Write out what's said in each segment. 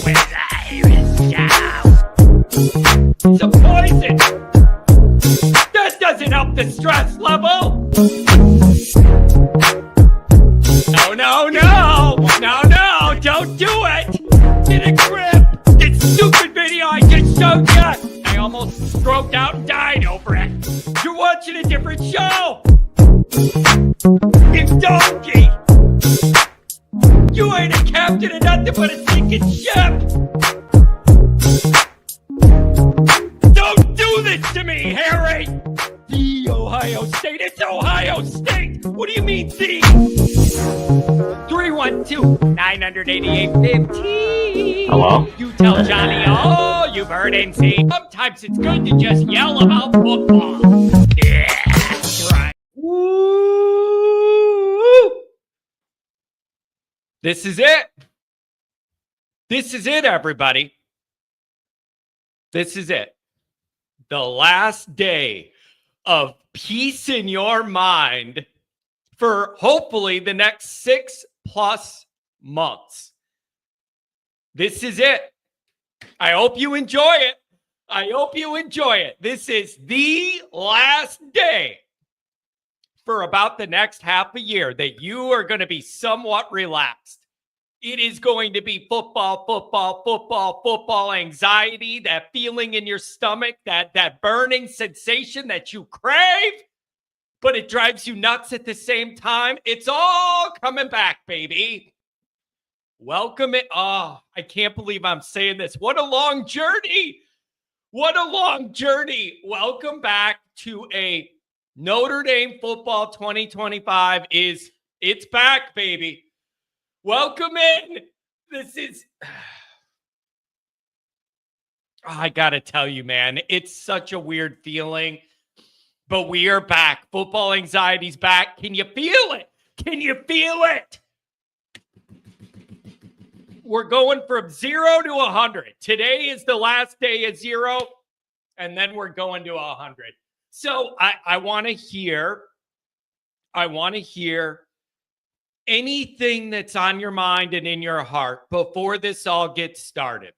With Irish Show. It's a poison. That doesn't help the stress level. No, don't do it. Get a grip. This stupid video I just showed you. I almost stroked out and died over it. You're watching a different show. You donkey. You ain't a captain of nothing but a sinking ship. Don't do this to me, Harry. The Ohio State. It's Ohio State. What do you mean, the? 312-988-15. Hello? You tell Johnny all you've heard and seen. Sometimes it's good to just yell about football. Yeah, that's right. Woo! This is it. This is it, everybody. This is it. The last day of peace in your mind for hopefully the next 6+ months. This is it. I hope you enjoy it. I hope you enjoy it. This is the last day for about the next half a year that you are going to be somewhat relaxed. It is going to be football anxiety, that feeling in your stomach, that burning sensation that you crave, but it drives you nuts at the same time. It's all coming back, baby. Welcome it. Oh, I can't believe I'm saying this. What a long journey. What a long journey. Welcome back to a Notre Dame football 2025 it's back, baby. Welcome in. This is, I got to tell you, man, it's such a weird feeling, but we are back. Football anxiety's back. Can you feel it? Can you feel it? We're going from 0 to 100. Today is the last day of 0, and then we're going to 100. So I want to hear anything that's on your mind and in your heart before this all gets started.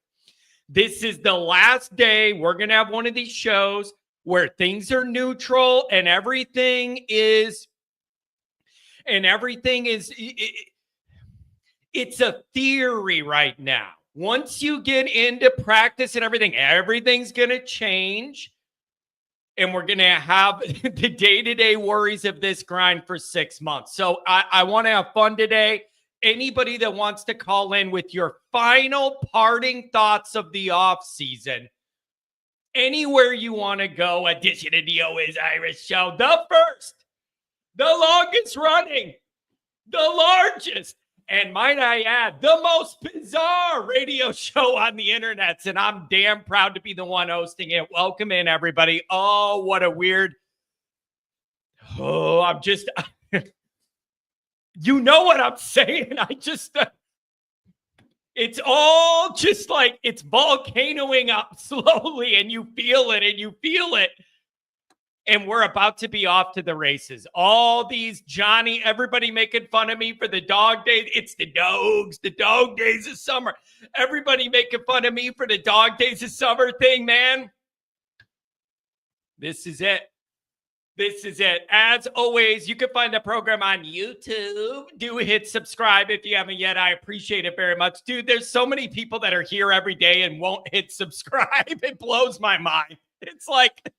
This is the last day. We're going to have one of these shows where things are neutral and everything is it's a theory right now. Once you get into practice and everything's going to change. And we're going to have the day-to-day worries of this grind for 6 months. So I want to have fun today. Anybody that wants to call in with your final parting thoughts of the offseason, anywhere you want to go, edition of the Always Irish Show, the first, the longest running, the largest, and might I add, the most bizarre radio show on the internet. And I'm damn proud to be the one hosting it. Welcome in, everybody. Oh, what a weird. Oh, I'm just. You know what I'm saying? It's all just like it's volcanoing up slowly, and you feel it, and you feel it. And we're about to be off to the races. All these Johnny, everybody making fun of me for the dog days. It's the dog days of summer. Everybody making fun of me for the dog days of summer thing, man. This is it. This is it. As always, you can find the program on YouTube. Do hit subscribe if you haven't yet. I appreciate it very much. Dude, there's so many people that are here every day and won't hit subscribe. It blows my mind. It's like...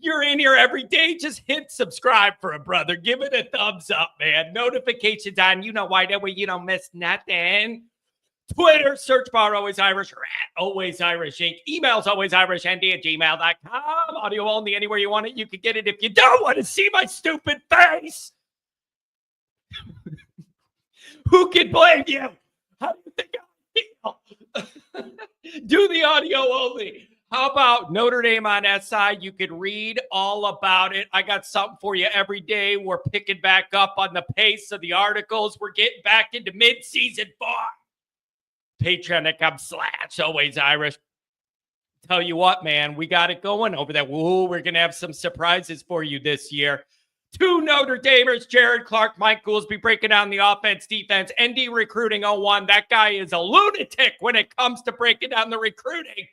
You're in here every day. Just hit subscribe for a brother. Give it a thumbs up, man. Notifications on. You know why? That way you don't miss nothing. Twitter, search bar Always Irish or at Always Irish Inc. Emails alwaysirishnd@gmail.com. Audio only anywhere you want it. You can get it if you don't want to see my stupid face. Who can blame you? How do you think I feel? Do the audio only. How about Notre Dame on SI? You could read all about it. I got something for you every day. We're picking back up on the pace of the articles. We're getting back into mid-season form. Patreon.com/Always Irish. Tell you what, man, we got it going over there. Woo, we're going to have some surprises for you this year. Two Notre Damers, Jared Clark, Mike Goolsby, breaking down the offense, defense, ND Recruiting 01. That guy is a lunatic when it comes to breaking down the recruiting.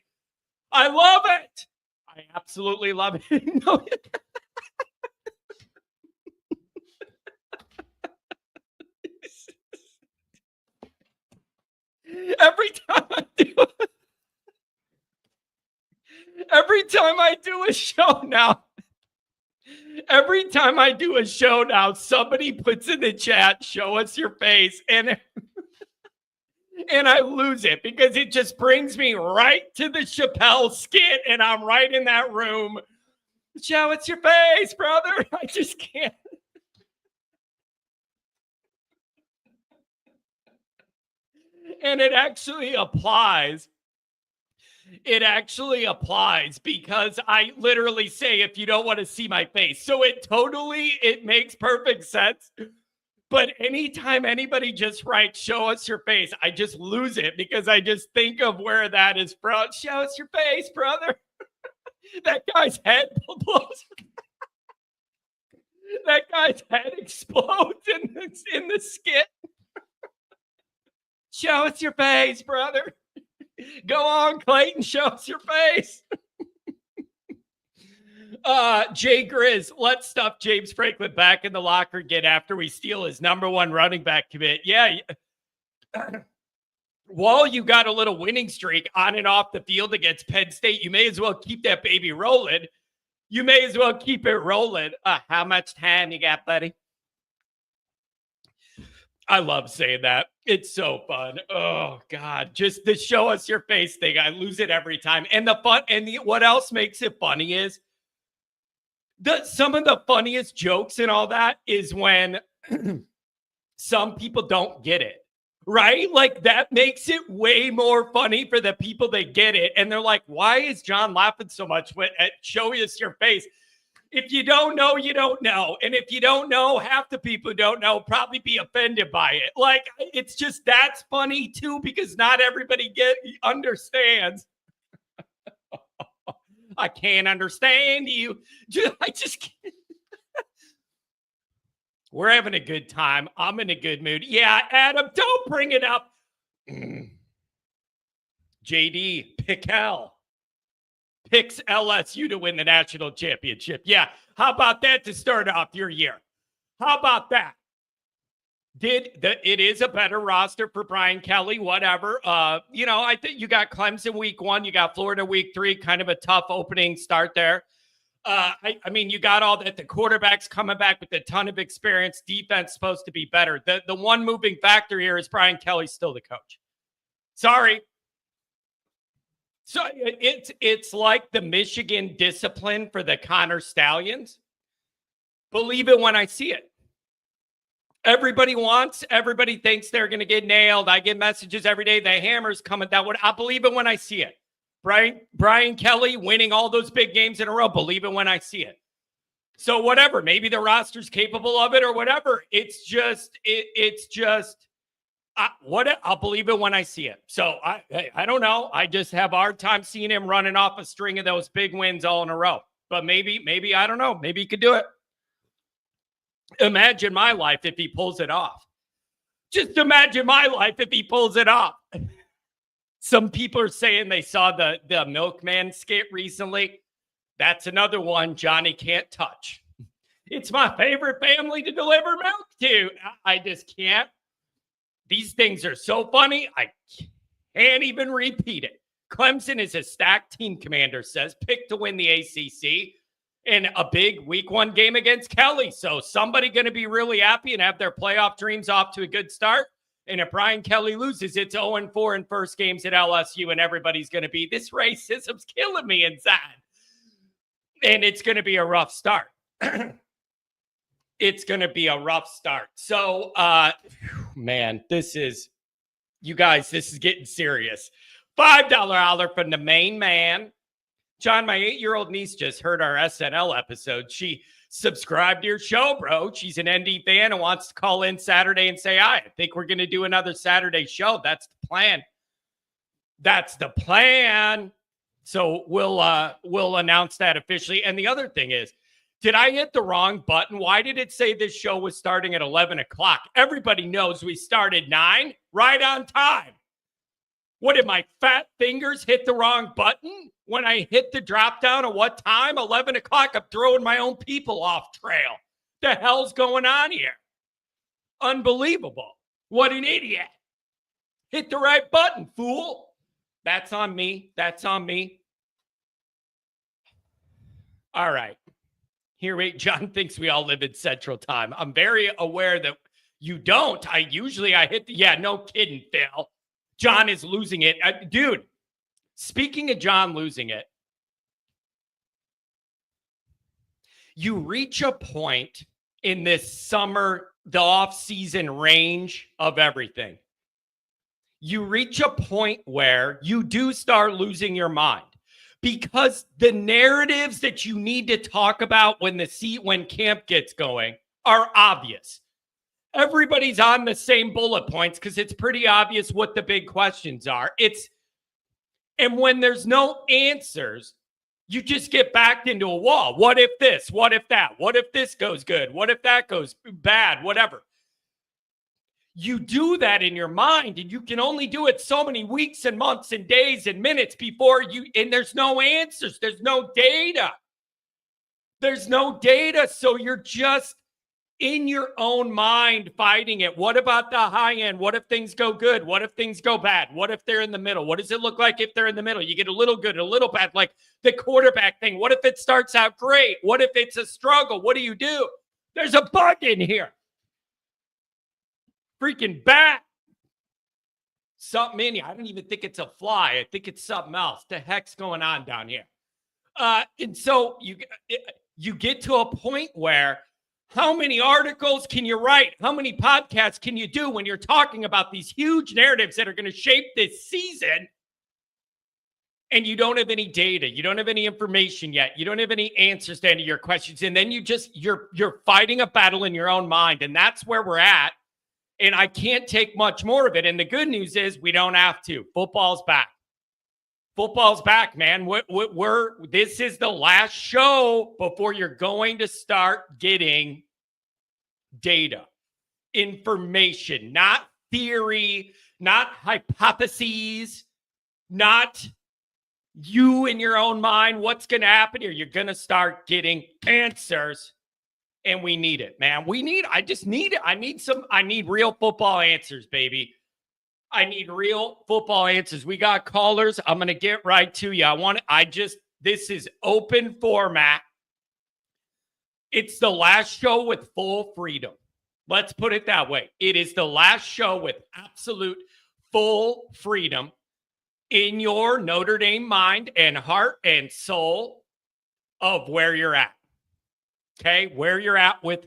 I love it. I absolutely love it. No. Every time I do a show now, somebody puts in the chat, show us your face, and I lose it because it just brings me right to the Chappelle skit, and I'm right in that room. Show us your face, brother. I just can't. And it actually applies. It actually applies because I literally say, if you don't want to see my face. So it makes perfect sense. But anytime anybody just writes, show us your face, I just lose it because I just think of where that is from. Show us your face, brother. That guy's head blows. That guy's head explodes in the skit. Show us your face, brother. Go on, Clayton. Show us your face. Jay Grizz, let's stuff James Franklin back in the locker again after we steal his number one running back commit. Yeah. While you got a little winning streak on and off the field against Penn State, you may as well keep that baby rolling. You may as well keep it rolling. How much time you got, buddy? I love saying that. It's so fun. Oh, God. Just the show us your face thing. I lose it every time. And what else makes it funny is some of the funniest jokes and all that is when some people don't get it, right? Like that makes it way more funny for the people that get it. And they're like, why is John laughing so much at show us your face? If you don't know, you don't know. And if you don't know, half the people who don't know probably be offended by it. Like, it's just, that's funny too, because not everybody understands. I can't understand you. I just can't. We're having a good time. I'm in a good mood. Yeah, Adam, don't bring it up. JD, Pickell picks LSU to win the national championship. Yeah, how about that to start off your year? How about that? It is a better roster for Brian Kelly, whatever. I think you got Clemson week 1, you got Florida week 3, kind of a tough opening start there. I mean, you got all that. The quarterback's coming back with a ton of experience. Defense supposed to be better. The one moving factor here is Brian Kelly's still the coach. Sorry. So it's like the Michigan discipline for the Connor Stallions. Believe it when I see it. Everybody thinks they're going to get nailed. I get messages every day. The hammer's coming down. I believe it when I see it. Brian Kelly winning all those big games in a row. Believe it when I see it. So whatever, maybe the roster's capable of it or whatever. I'll believe it when I see it. So I don't know. I just have a hard time seeing him running off a string of those big wins all in a row. But maybe I don't know. Maybe he could do it. Imagine my life if he pulls it off. Just imagine my life if he pulls it off. Some people are saying they saw the Milkman skit recently. That's another one Johnny can't touch. It's my favorite family to deliver milk to. I just can't. These things are so funny, I can't even repeat it. Clemson is a stacked team, Commander says, picked to win the ACC in a big week 1 game against Kelly. So somebody going to be really happy and have their playoff dreams off to a good start. And if Brian Kelly loses, it's 0-4 in first games at LSU, and everybody's going to be, this racism's killing me inside. And it's going to be a rough start. It's going to be a rough start. So, man, this is getting serious. $5 holler from the main man. John, my 8-year-old niece just heard our SNL episode. She subscribed to your show, bro. She's an ND fan and wants to call in Saturday and say, I think we're going to do another Saturday show. That's the plan. So we'll announce that officially. And the other thing is, Did I hit the wrong button? Why did it say this show was starting at 11 o'clock? Everybody knows we started 9, right on time. What did my fat fingers hit the wrong button when I hit the drop down at what time? 11 o'clock. I'm throwing my own people off trail. The hell's going on here? Unbelievable. What an idiot. Hit the right button, fool. That's on me. That's on me. All right. Here, John thinks we all live in Central Time. I'm very aware that you don't. I hit no kidding, Phil. John is losing it. Dude, speaking of John losing it, you reach a point in this summer, the off-season range of everything. You reach a point where you do start losing your mind because the narratives that you need to talk about when camp gets going are obvious. Everybody's on the same bullet points because it's pretty obvious what the big questions are. And when there's no answers, you just get backed into a wall. What if this? What if that? What if this goes good? What if that goes bad? Whatever. You do that in your mind, and you can only do it so many weeks and months and days and minutes and there's no answers. There's no data. So you're just in your own mind fighting it. What about the high end? What if things go good? What if things go bad? What if they're in the middle? What does it look like if they're in the middle? You get a little good, a little bad, like the quarterback thing. What if it starts out great? What if it's a struggle? What do? There's a bug in here. Freaking bat. Something in here. I don't even think it's a fly. I think it's something else. The heck's going on down here? And so you get to a point where how many articles can you write? How many podcasts can you do when you're talking about these huge narratives that are going to shape this season? And you don't have any data. You don't have any information yet. You don't have any answers to any of your questions. And then you're fighting a battle in your own mind. And that's where we're at. And I can't take much more of it. And the good news is we don't have to. Football's back. Football's back, man. This is the last show before you're going to start getting data, information, not theory, not hypotheses, not you in your own mind. What's going to happen here? You're going to start getting answers, and we need it, man. I just need it. I need real football answers, baby. I need real football answers. We got callers. I'm going to get right to you. This is open format. It's the last show with full freedom. Let's put it that way. It is the last show with absolute full freedom in your Notre Dame mind and heart and soul of where you're at. Okay? Where you're at with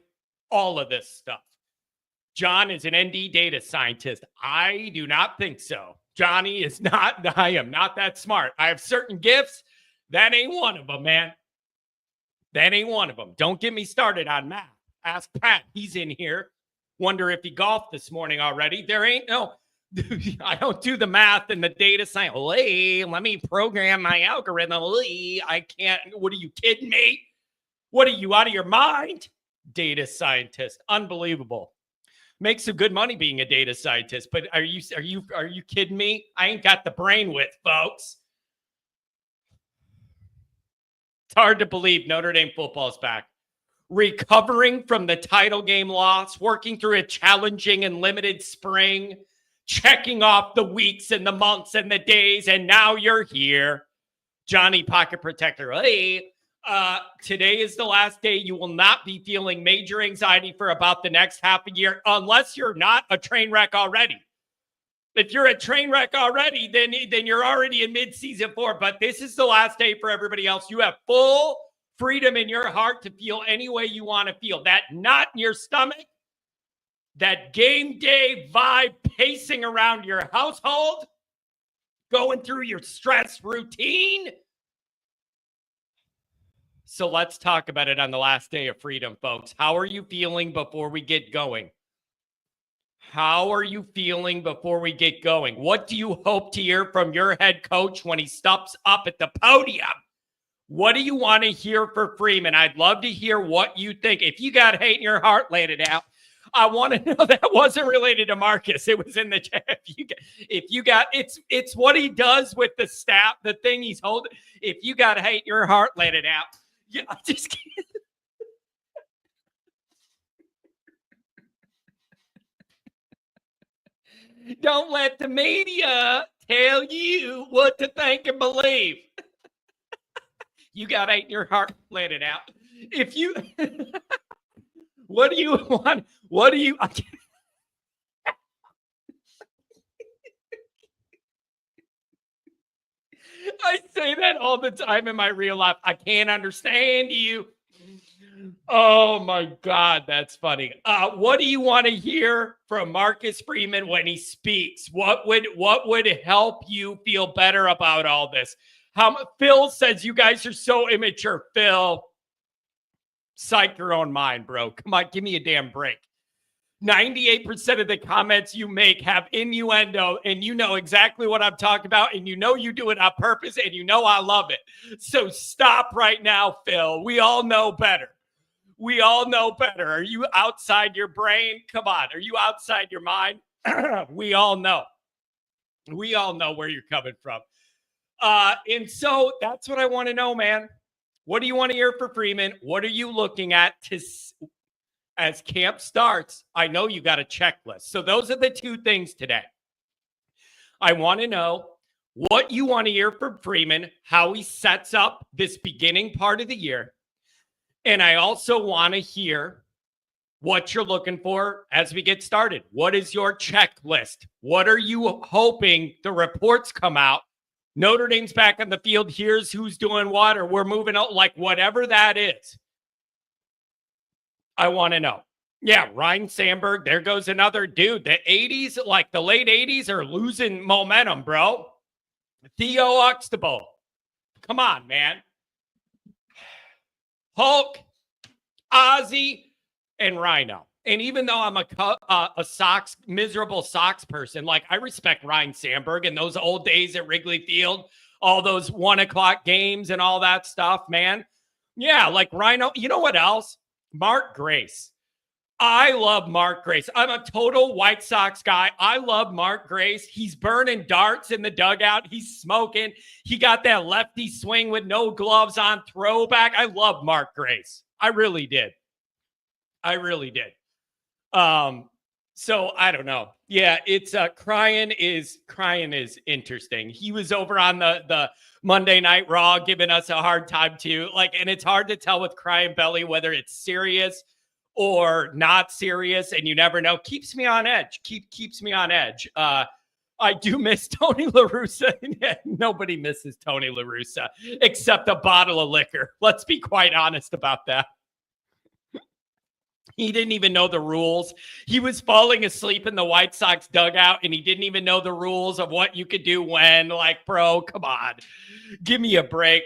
all of this stuff. John is an ND data scientist. I do not think so. Johnny is not. I am not that smart. I have certain gifts. That ain't one of them, man. That ain't one of them. Don't get me started on math. Ask Pat. He's in here. Wonder if he golfed this morning already. There ain't no. I don't do the math and the data science. Hey, let me program my algorithm. I can't. What are you kidding me? What are you out of your mind? Data scientist. Unbelievable. Make some good money being a data scientist, but are you kidding me? I ain't got the brain width, folks. It's hard to believe Notre Dame football's back. Recovering from the title game loss, working through a challenging and limited spring, checking off the weeks and the months and the days, and now you're here. Johnny Pocket Protector. Hey. Today is the last day. You will not be feeling major anxiety for about the next half a year, unless you're not a train wreck already. If you're a train wreck already, then you're already in mid-season 4. But this is the last day for everybody else. You have full freedom in your heart to feel any way you want to feel. That knot in your stomach, that game day vibe pacing around your household, going through your stress routine. So let's talk about it on the last day of freedom, folks. How are you feeling before we get going? How are you feeling before we get going? What do you hope to hear from your head coach when he steps up at the podium? What do you want to hear for Freeman? I'd love to hear what you think. If you got hate in your heart, laid it out. I want to know that wasn't related to Marcus. It was in the chat. If you got, it's what he does with the staff, the thing he's holding. If you got hate in your heart, let it out. Yeah, I just can't. Don't let the media tell you what to think and believe. You got hate in your heart, let it out. If you, what do you want? What do you? I say that all the time in my real life. I can't understand you. Oh my God, that's funny. What do you want to hear from Marcus Freeman when he speaks? What would help you feel better about all this? Phil says you guys are so immature. Phil, psych your own mind, bro. Come on, give me a damn break. 98% of the comments you make have innuendo, and you know exactly what I'm talking about, and you know you do it on purpose, and you know I love it. So stop right now, Phil. We all know better. We all know better. Are you outside your brain? Come on. Are you outside your mind? We all know. We all know where you're coming from. And so that's what I want to know, man. What do you want to hear for Freeman? What are you looking at as camp starts? I know you got a checklist. So those are the two things today. I want to know what you want to hear from Freeman, how he sets up this beginning part of the year. And I also want to hear what you're looking for as we get started. What is your checklist? What are you hoping the reports come out? Notre Dame's back on the field. Here's who's doing what, or we're moving out, like whatever that is. I want to know. Yeah, Ryan Sandberg, there goes another dude. The 80s, like the late 80s, are losing momentum, bro. Theo Uxtable. Come on, man. Hulk, Ozzy, and Rhino. And even though I'm a miserable Sox person, like I respect Ryan Sandberg and those old days at Wrigley Field, all those 1:00 games and all that stuff, man. Yeah, like Rhino. You know what else? Mark Grace. I love Mark Grace. I'm a total White Sox guy. I love Mark Grace. He's burning darts in the dugout. He's smoking. He got that lefty swing with no gloves on throwback. I love Mark Grace. I really did. So I don't know. Yeah, it's crying is interesting. He was over on the Monday Night Raw giving us a hard time too. Like, and it's hard to tell with Crying Belly whether it's serious or not serious, and you never know. Keeps me on edge. Keeps me on edge. I do miss Tony La Russa. Nobody misses Tony La Russa except a bottle of liquor. Let's be quite honest about that. He didn't even know the rules. He was falling asleep in the White Sox dugout, and he didn't even know the rules of what you could do when. Like, bro, come on. Give me a break.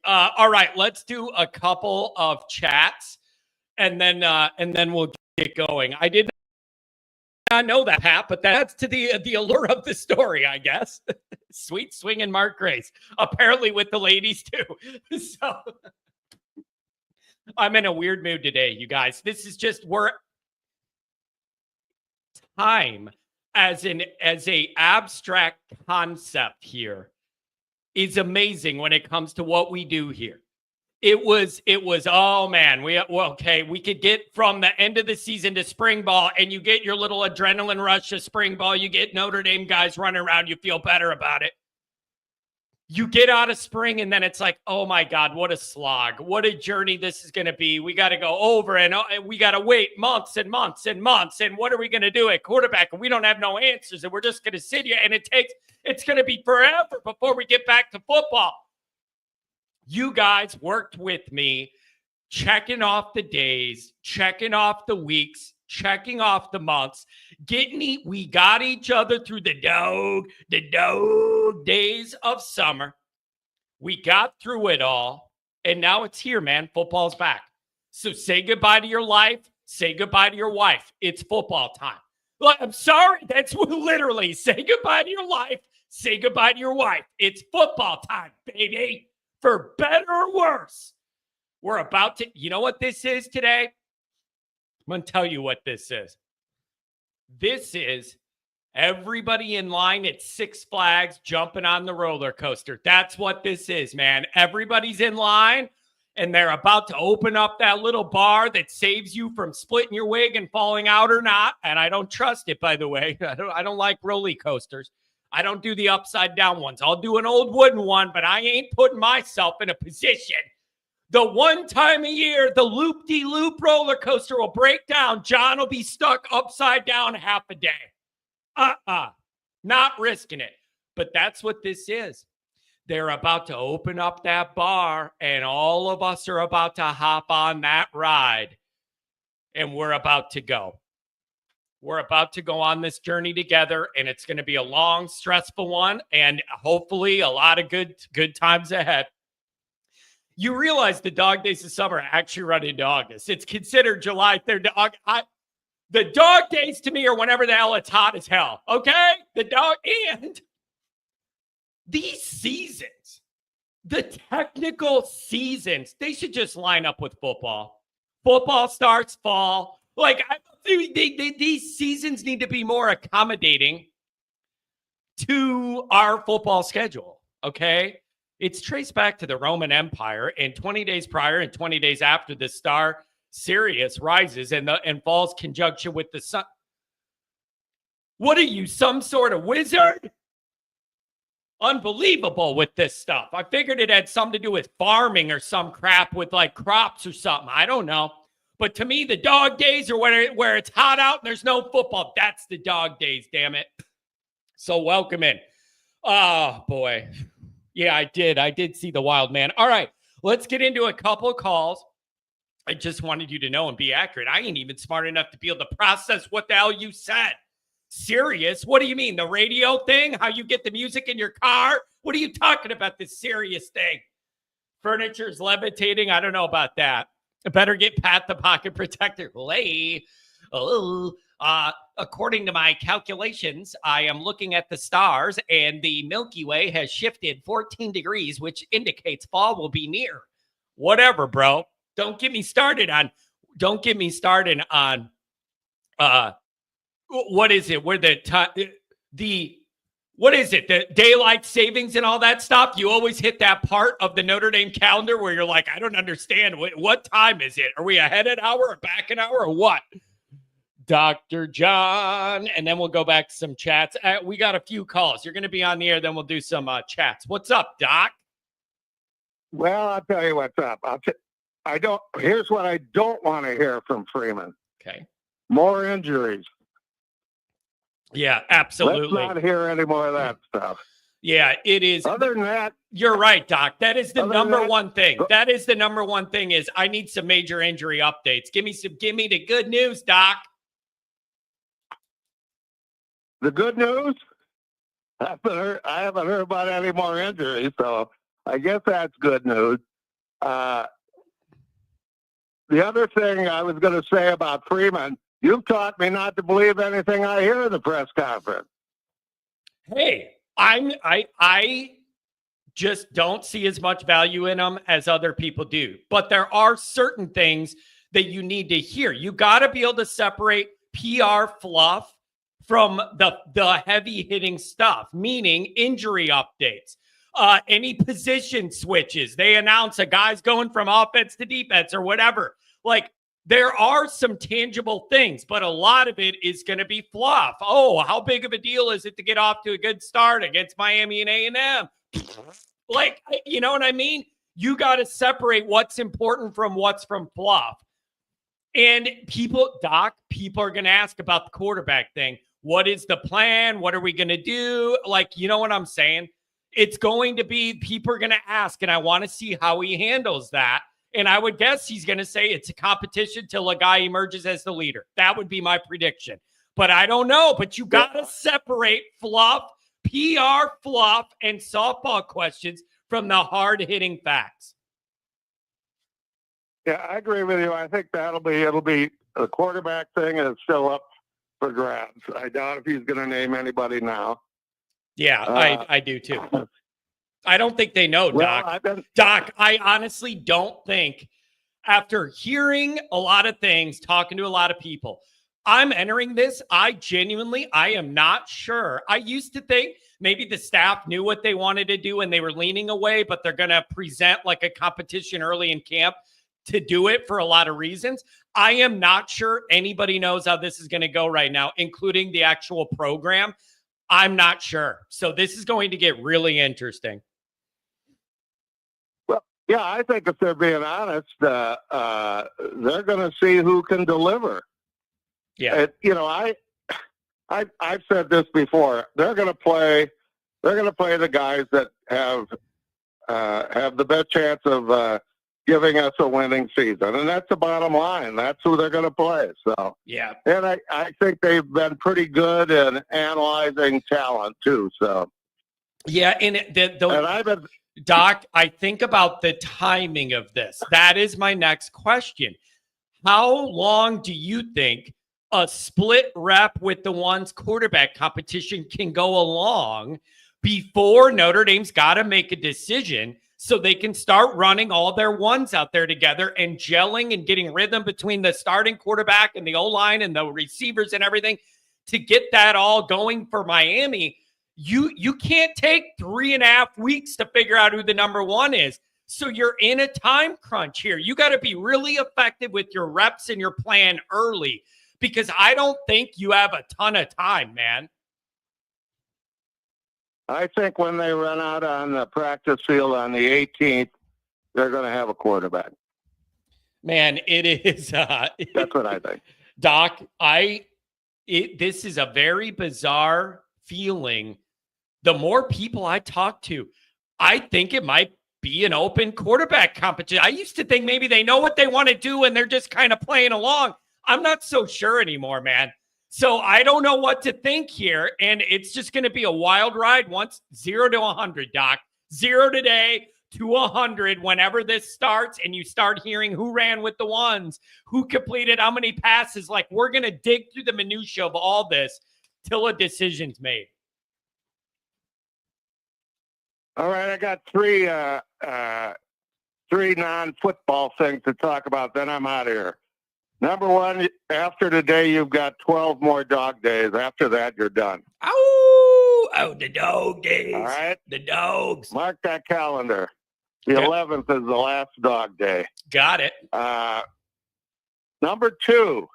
All right, let's do a couple of chats, and then we'll get going. I did not know that, Pat, but that's to the allure of the story, I guess. Sweet swinging Mark Grace, apparently with the ladies too. So I'm in a weird mood today, you guys. This is just time as a abstract concept here is amazing when it comes to what we do here. It was, oh man, we could get from the end of the season to spring ball, and you get your little adrenaline rush to spring ball. You get Notre Dame guys running around. You feel better about it. You get out of spring, and then it's like, oh my God, what a slog. What a journey this is going to be. We got to go over, and we got to wait months and months and months. And what are we going to do at quarterback? And we don't have no answers, and we're just going to sit here, and it's going to be forever before we get back to football. You guys worked with me, checking off the days, checking off the weeks, checking off the months, we got each other through the dog days of summer. We got through it all, and now it's here, man. Football's back. So say goodbye to your life. Say goodbye to your wife. It's football time. Look, I'm sorry. That's literally say goodbye to your life. Say goodbye to your wife. It's football time, baby. for better or worse, we're about to, you know what this is today? I'm going to tell you what this is. This is everybody in line at Six Flags jumping on the roller coaster. That's what this is, man. Everybody's in line, and they're about to open up that little bar that saves you from splitting your wig and falling out or not. And I don't trust it, by the way. I don't like roller coasters. I don't do the upside down ones. I'll do an old wooden one, but I ain't putting myself in a position. The one time a year, the loop-de-loop roller coaster will break down. John will be stuck upside down half a day. Not risking it. But that's what this is. They're about to open up that bar, and all of us are about to hop on that ride, and we're about to go. We're about to go on this journey together, and it's going to be a long, stressful one, and hopefully a lot of good times ahead. You realize the dog days of summer actually run into August. It's considered July 3rd. The dog days to me are whenever the hell it's hot as hell. Okay? And these seasons, the technical seasons, they should just line up with football. Football starts fall. These seasons need to be more accommodating to our football schedule. Okay? It's traced back to the Roman Empire, and 20 days prior and 20 days after, the star Sirius rises and falls conjunction with the sun. What are you, some sort of wizard? Unbelievable with this stuff. I figured it had something to do with farming or some crap with like crops or something. I don't know. But to me, the dog days are where it's hot out and there's no football. That's the dog days, damn it. So welcome in. Oh, boy. Yeah, I did see the wild man. All right, let's get into a couple of calls. I just wanted you to know and be accurate. I ain't even smart enough to be able to process what the hell you said. Serious? What do you mean? The radio thing? How you get the music in your car? What are you talking about, this serious thing? Furniture's levitating? I don't know about that. I better get Pat the Pocket Protector. According to my calculations, I am looking at the stars, and the Milky Way has shifted 14 degrees, which indicates fall will be near. Whatever, bro. Don't get me started on what is it? Where what is it? The daylight savings and all that stuff. You always hit that part of the Notre Dame calendar where you're like, I don't understand. What time is it? Are we ahead an hour or back an hour or what? Dr. John. And then we'll go back to some chats. We got a few calls. You're going to be on the air. Then we'll do some chats. What's up, Doc? Well, I'll tell you what's up. Here's what I don't want to hear from Freeman. Okay. More injuries. Yeah, absolutely. Let's not hear any more of that stuff. Yeah, it is. Other than that, you're right, Doc. That is the number one thing. That is the number one thing is I need some major injury updates. Give me the good news, Doc. The good news? I haven't heard about any more injuries, so I guess that's good news. The other thing I was going to say about Freeman, you've taught me not to believe anything I hear in the press conference. Hey, I just don't see as much value in them as other people do. But there are certain things that you need to hear. You got to be able to separate PR fluff from the heavy hitting stuff, meaning injury updates, any position switches. They announce a guy's going from offense to defense or whatever. Like, there are some tangible things, but a lot of it is going to be fluff. Oh, how big of a deal is it to get off to a good start against Miami and A&M? Like, you know what I mean? You got to separate what's important from what's from fluff. And people are going to ask about the quarterback thing. What is the plan? What are we going to do? Like, you know what I'm saying? It's going to be, people are going to ask, and I want to see how he handles that. And I would guess he's going to say it's a competition till a guy emerges as the leader. That would be my prediction. But I don't know. But you got to separate fluff, PR fluff, and softball questions from the hard-hitting facts. Yeah, I agree with you. I think it'll be the quarterback thing is still up for grabs. I doubt if he's going to name anybody now. Yeah, I do too. I don't think they know, Well, Doc. Doc, I honestly don't think, after hearing a lot of things, talking to a lot of people, I'm entering this. I am not sure. I used to think maybe the staff knew what they wanted to do and they were leaning away, but they're going to present like a competition early in camp to do it for a lot of reasons. I am not sure anybody knows how this is going to go right now, including the actual program. I'm not sure. So this is going to get really interesting. Well, yeah, I think if they're being honest, they're going to see who can deliver. Yeah. I've said this before. They're going to play the guys that have the best chance of giving us a winning season, and that's the bottom line. That's who they're going to play. So yeah, and I think they've been pretty good in analyzing talent too. So yeah, and I've been. Doc, I think about the timing of this. That is my next question. How long do you think a split rep with the ones quarterback competition can go along before Notre Dame's got to make a decision so they can start running all their ones out there together and gelling and getting rhythm between the starting quarterback and the O-line and the receivers and everything to get that all going for Miami? You can't take 3.5 weeks to figure out who the number one is. So you're in a time crunch here. You got to be really effective with your reps and your plan early, because I don't think you have a ton of time, man. I think when they run out on the practice field on the 18th, they're going to have a quarterback. Man, it is. That's what I think. Doc, this is a very bizarre feeling. The more people I talk to, I think it might be an open quarterback competition. I used to think maybe they know what they want to do and they're just kind of playing along. I'm not so sure anymore, man. So I don't know what to think here. And it's just going to be a wild ride once 0 to 100, Doc. 0 today to 100 whenever this starts, and you start hearing who ran with the ones, who completed how many passes. Like, we're going to dig through the minutia of all this till a decision's made. All right, I got three non-football things to talk about, then I'm out of here. Number one, after today, you've got 12 more dog days. After that, you're done. Oh, the dog days. All right? The dogs. Mark that calendar. The 11th is the last dog day. Got it. Number two,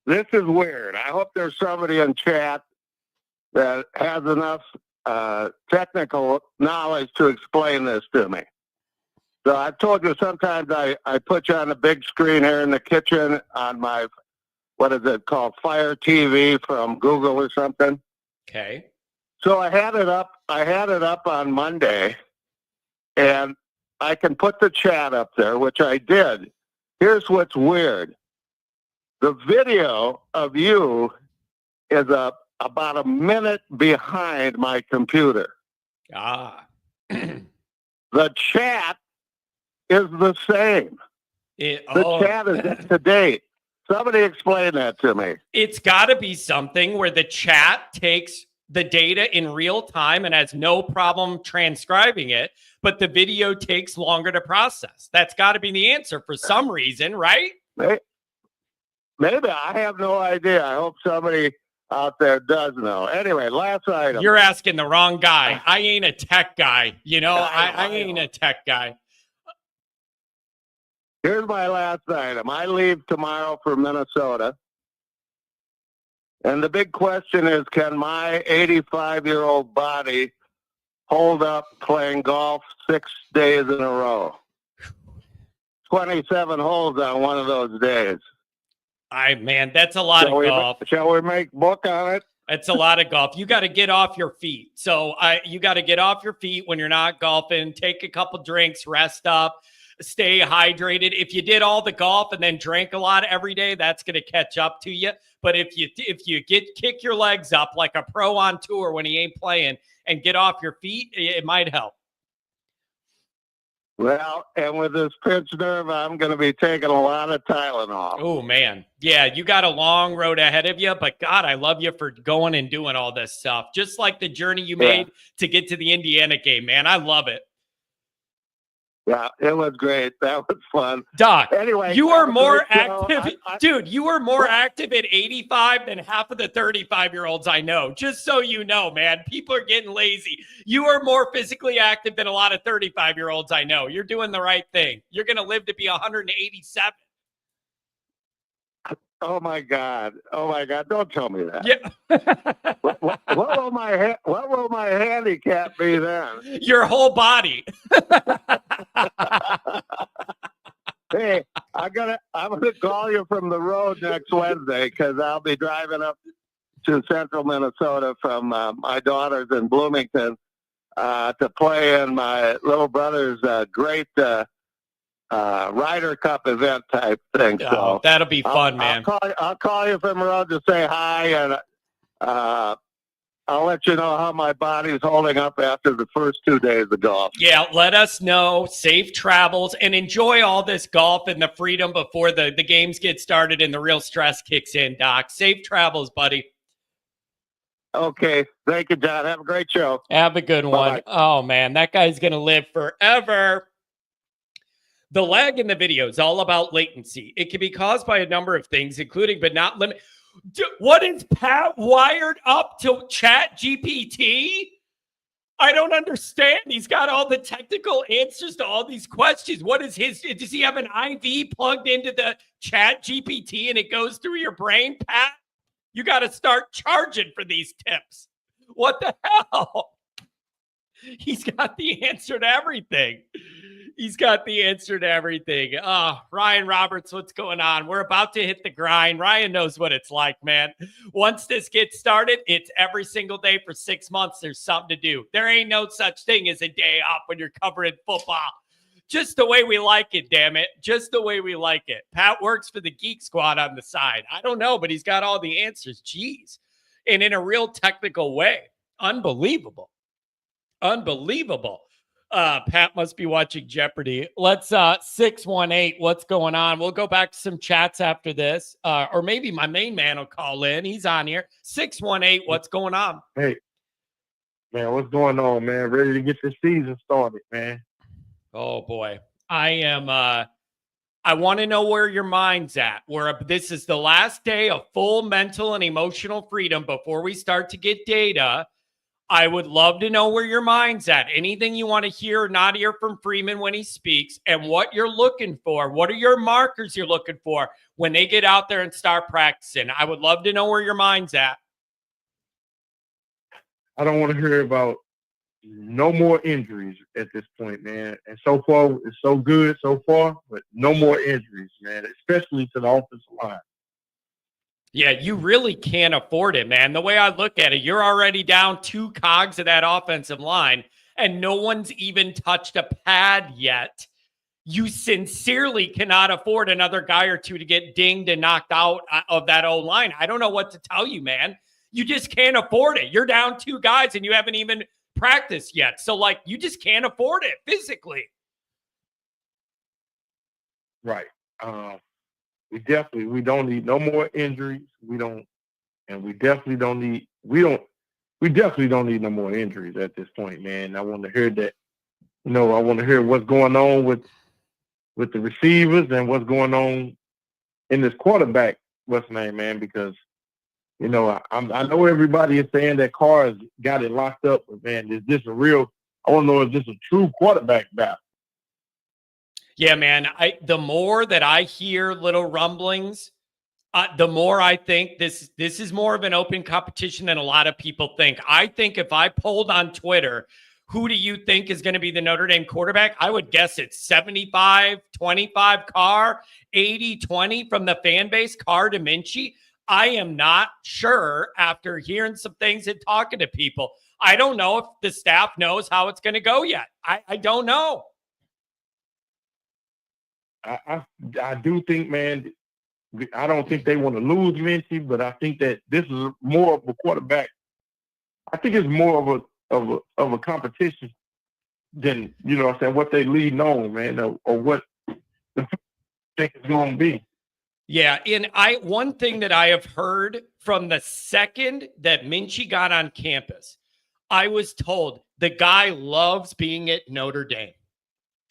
this is weird. I hope there's somebody in chat that has enough technical knowledge to explain this to me. So I've told you sometimes I put you on a big screen here in the kitchen on my, what is it called, Fire TV from Google or something. Okay. So I had it up on Monday, and I can put the chat up there, which I did. Here's what's weird. The video of you is about a minute behind my computer. The chat is the same. The chat is up to date. Somebody explain that to me. It's got to be something where the chat takes the data in real time and has no problem transcribing it, but the video takes longer to process. That's got to be the answer for some reason, right? Maybe. I have no idea. I hope somebody out there does know. Anyway, last item. You're asking the wrong guy. I ain't a tech guy. I ain't a tech guy. Here's my last item. I leave tomorrow for Minnesota. And the big question is, can my 85-year-old body hold up playing golf 6 days in a row? 27 holes on one of those days. That's a lot of golf. Shall we make book on it? It's a lot of golf. You got to get off your feet. So you got to get off your feet when you're not golfing. Take a couple drinks, rest up, stay hydrated. If you did all the golf and then drank a lot every day, that's going to catch up to you. But if you kick your legs up like a pro on tour when he ain't playing and get off your feet, it might help. Well, and with this pinched nerve, I'm going to be taking a lot of Tylenol. Oh, man. Yeah, you got a long road ahead of you, but God, I love you for going and doing all this stuff. Just like the journey you made to get to the Indiana game, man. I love it. Yeah, it was great. That was fun. Doc, anyway, you are more active. I, Dude, you are more active at 85 than half of the 35-year-olds I know. Just so you know, man, people are getting lazy. You are more physically active than a lot of 35-year-olds I know. You're doing the right thing. You're going to live to be 187. Oh my God! Don't tell me that. Yeah. what will my handicap be then? Your whole body. Hey, I'm gonna call you from the road next Wednesday because I'll be driving up to central Minnesota from my daughter's in Bloomington to play in my little brother's great Ryder Cup event type thing. So that'll be fun, man. I'll call you from the road to say hi, and I'll let you know how my body's holding up after the first 2 days of golf. Yeah, let us know. Safe travels and enjoy all this golf and the freedom before the games get started and the real stress kicks in, Doc. Safe travels, buddy. Okay. Thank you, John. Have a great show. Have a good one. Bye-bye. Oh, man, that guy's going to live forever. The lag in the video is all about latency. It can be caused by a number of things, including but not limited. What is Pat wired up to Chat GPT? I don't understand. He's got all the technical answers to all these questions. What is his? Does he have an IV plugged into the Chat GPT and it goes through your brain, Pat? You got to start charging for these tips. What the hell? He's got the answer to everything. He's got the answer to everything. Ryan Roberts, what's going on? We're about to hit the grind. Ryan knows what it's like, man. Once this gets started, it's every single day for 6 months. There's something to do. There ain't no such thing as a day off when you're covering football. Just the way we like it, damn it. Just the way we like it. Pat works for the Geek Squad on the side. I don't know, but he's got all the answers. Jeez. And in a real technical way. Unbelievable. Unbelievable. Pat must be watching Jeopardy. Let's 618. What's going on? We'll go back to some chats after this. Or maybe my main man will call in. He's on here. 618. What's going on? Hey, man, what's going on, man? Ready to get the season started, man. Oh boy. I want to know where your mind's at. This is the last day of full mental and emotional freedom before we start to get data. I would love to know where your mind's at. Anything you want to hear or not hear from Freeman when he speaks and what you're looking for. What are your markers you're looking for when they get out there and start practicing? I would love to know where your mind's at. I don't want to hear about no more injuries at this point, man. And so far, it's so good so far, but no more injuries, man, especially to the offensive line. Yeah, you really can't afford it, man. The way I look at it, you're already down 2 cogs of that offensive line, and no one's even touched a pad yet. You sincerely cannot afford another guy or two to get dinged and knocked out of that O-line. I don't know what to tell you, man. You just can't afford it. You're down 2 guys, and you haven't even practiced yet. So, you just can't afford it physically. Right. We don't need no more injuries. We definitely don't need no more injuries at this point, man. I want to hear that. I want to hear what's going on with the receivers and what's going on in this quarterback, what's his name, man, because, I know everybody is saying that Carr's got it locked up, but, man, is this I want to know if this is a true quarterback battle. Yeah, man. The more that I hear little rumblings, the more I think this is more of an open competition than a lot of people think. I think if I polled on Twitter, who do you think is going to be the Notre Dame quarterback? I would guess it's 75-25 Carr, 80-20 from the fan base, Carr to Minchie. I am not sure after hearing some things and talking to people. I don't know if the staff knows how it's going to go yet. I don't know. I do think, man, I don't think they want to lose Minchie, but I think that this is more of a quarterback. I think it's more of a competition you know what I'm saying, what they leading on, man, or what the think is going to be. Yeah, and one thing that I have heard from the second that Minchie got on campus, I was told the guy loves being at Notre Dame.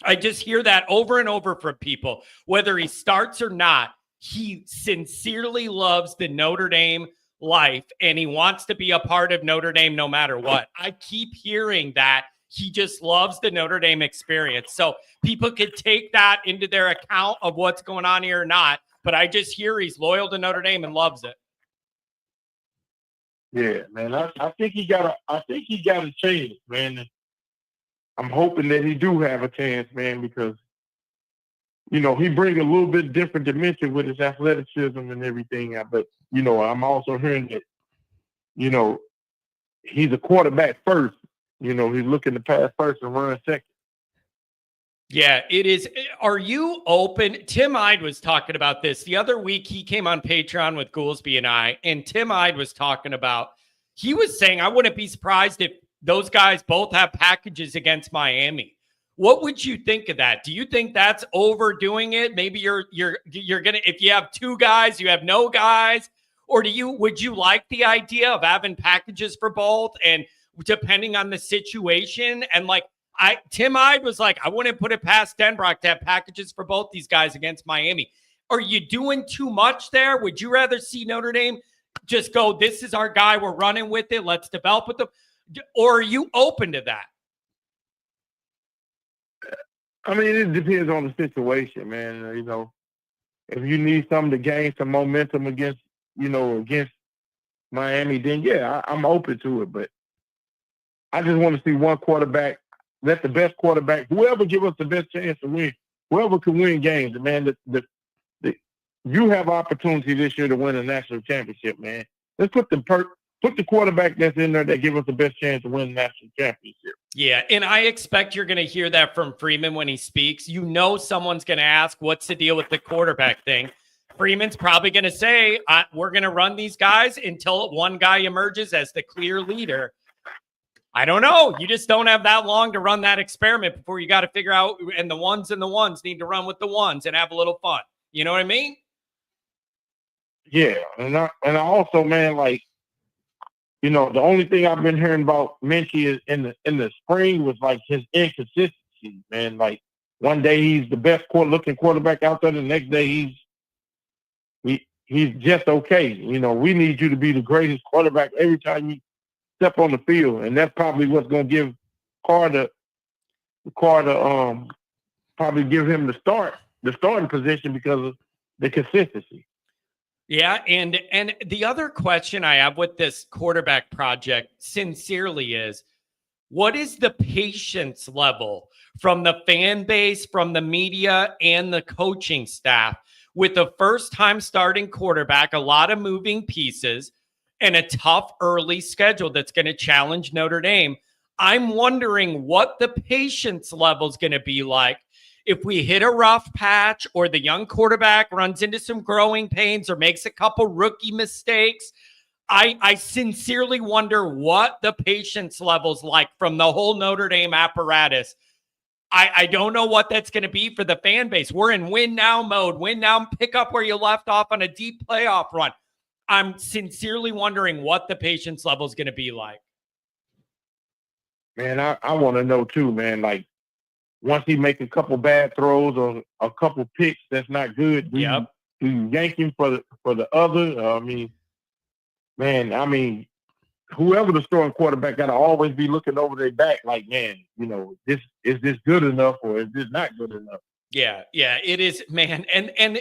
I just hear that over and over from people, whether he starts or not. He sincerely loves the Notre Dame life, and he wants to be a part of Notre Dame no matter what. I keep hearing that he just loves the Notre Dame experience. So people could take that into their account of what's going on here or not. But I just hear he's loyal to Notre Dame and loves it. Yeah, man. I think he got a chance, man. I'm hoping that he do have a chance, man, because you know he brings a little bit different dimension with his athleticism and everything. But you know, I'm also hearing that you know he's a quarterback first. You know, he's looking to pass first and run second. Yeah, it is. Are you open? Tim Ide was talking about this the other week. He came on Patreon with Goolsby and I, and Tim Ide was talking about, he was saying, I wouldn't be surprised if those guys both have packages against Miami. What would you think of that? Do you think that's overdoing it? Maybe you're going to, if you have two guys, you have no guys, or would you like the idea of having packages for both and depending on the situation and like, Tim Ide was like, I wouldn't put it past Denbrock to have packages for both these guys against Miami. Are you doing too much there? Would you rather see Notre Dame just go, this is our guy, we're running with it, let's develop with them? Or are you open to that? I mean, it depends on the situation, man. You know, if you need something to gain some momentum against Miami, then yeah, I'm open to it. But I just want to see one quarterback. Let the best quarterback, whoever give us the best chance to win, whoever can win games, man. You have opportunity this year to win a national championship, man. Let's put the quarterback that's in there that give us the best chance to win the national championship. Yeah, and I expect you're going to hear that from Freeman when he speaks. You know someone's going to ask, what's the deal with the quarterback thing? Freeman's probably going to say, we're going to run these guys until one guy emerges as the clear leader. I don't know. You just don't have that long to run that experiment before you got to figure out, and the ones need to run with the ones and have a little fun. You know what I mean? Yeah, and I also, man, like, you know, the only thing I've been hearing about Minchie is in the spring was like his inconsistency, man. Like one day he's the best looking quarterback out there, the next day he's just okay. You know, we need you to be the greatest quarterback every time you step on the field, and that's probably what's going to give Carter probably give him the starting position because of the consistency. Yeah, and the other question I have with this quarterback project, sincerely, is what is the patience level from the fan base, from the media, and the coaching staff with a first-time starting quarterback, a lot of moving pieces, and a tough early schedule that's going to challenge Notre Dame? I'm wondering what the patience level is going to be like if we hit a rough patch or the young quarterback runs into some growing pains or makes a couple rookie mistakes. I sincerely wonder what the patience level's like from the whole Notre Dame apparatus. I don't know what that's going to be for the fan base. We're in win now mode. Win now, pick up where you left off on a deep playoff run. I'm sincerely wondering what the patience level is going to be like. Man, I want to know too, man. Like, once he make a couple bad throws or a couple picks that's not good, do you yank him for the other? I mean, whoever the starting quarterback got to always be looking over their back like, man, you know, is this good enough or is this not good enough? Yeah, it is, man. And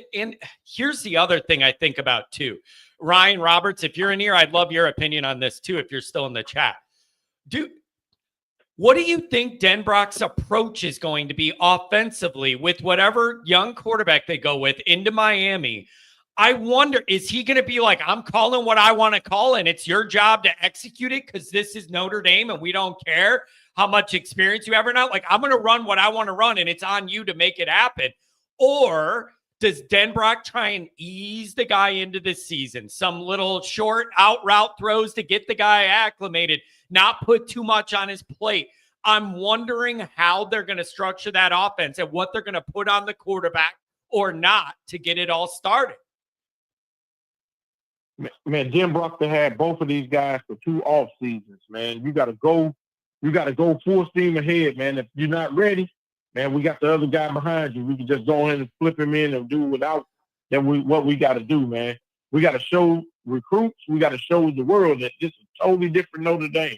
here's the other thing I think about too. Ryan Roberts, if you're in here, I'd love your opinion on this too, if you're still in the chat. Dude, what do you think Denbrock's approach is going to be offensively with whatever young quarterback they go with into Miami? I wonder, is he going to be like, I'm calling what I want to call, and it's your job to execute it because this is Notre Dame and we don't care how much experience you have or not? Like, I'm going to run what I want to run, and it's on you to make it happen. Or does Denbrock try and ease the guy into the season? Some little short out route throws to get the guy acclimated, not put too much on his plate. I'm wondering how they're going to structure that offense and what they're going to put on the quarterback or not to get it all started. Man, Jim Brockton had both of these guys for 2 off seasons, man. You got to go full steam ahead, man. If you're not ready, man, we got the other guy behind you. We can just go in and flip him in and do without what we got to do, man. We got to show recruits. We got to show the world that this is totally different Notre Dame.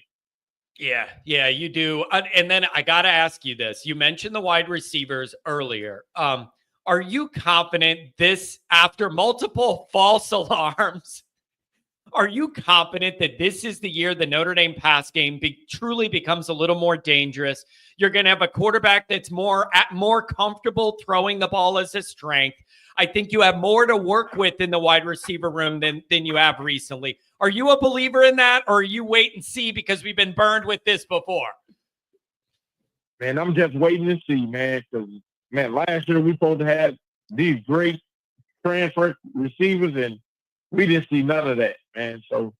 Yeah, you do. And then I got to ask you this. You mentioned the wide receivers earlier. Are you confident this, after multiple false alarms, are you confident that this is the year the Notre Dame pass game truly becomes a little more dangerous? You're going to have a quarterback that's more comfortable throwing the ball as a strength. I think you have more to work with in the wide receiver room than you have recently. Are you a believer in that, or are you wait and see because we've been burned with this before? Man, I'm just waiting to see, man, because, man, last year we supposed to have these great transfer receivers, and we didn't see none of that, man. So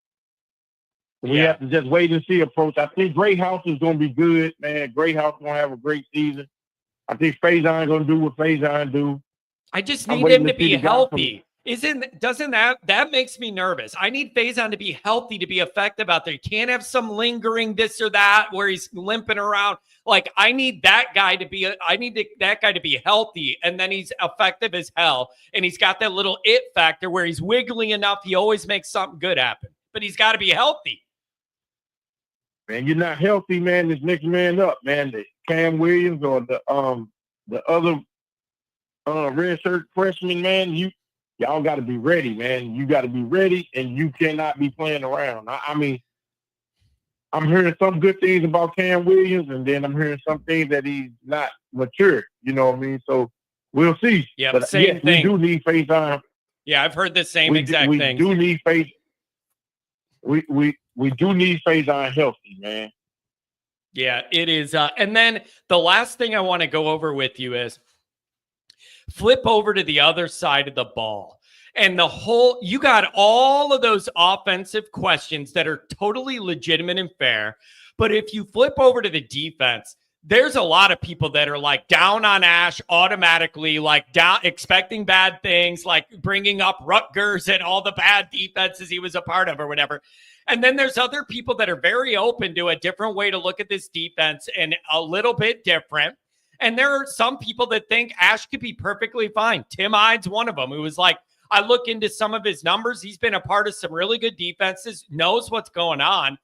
we have to just wait and see approach. I think Great House is going to be good, man. Great House is going to have a great season. I think Faison going to do what Faison do. I just need him to be healthy. Doesn't that makes me nervous? I need Faison to be healthy to be effective out there. You can't have some lingering this or that where he's limping around. Like, I need that guy to be healthy, and then he's effective as hell. And he's got that little it factor where he's wiggly enough. He always makes something good happen, but he's got to be healthy. Man, you're not healthy, man. This next man up, man. The Cam Williams or the other redshirt freshman, man. Y'all got to be ready, man. You got to be ready, and you cannot be playing around. I mean, I'm hearing some good things about Cam Williams, and then I'm hearing some things that he's not mature. You know what I mean? So we'll see. Yeah, but same thing. We do need Faison. Yeah, I've heard the same exact thing. We do need Faison. We do need Faison healthy, man. Yeah, it is. And then the last thing I want to go over with you is flip over to the other side of the ball. And you got all of those offensive questions that are totally legitimate and fair. But if you flip over to the defense, there's a lot of people that are like down on Ash automatically, like down, expecting bad things, like bringing up Rutgers and all the bad defenses he was a part of or whatever. And then there's other people that are very open to a different way to look at this defense and a little bit different. And there are some people that think Ash could be perfectly fine. Tim Hyde's one of them who was like, I look into some of his numbers. He's been a part of some really good defenses, knows what's going on.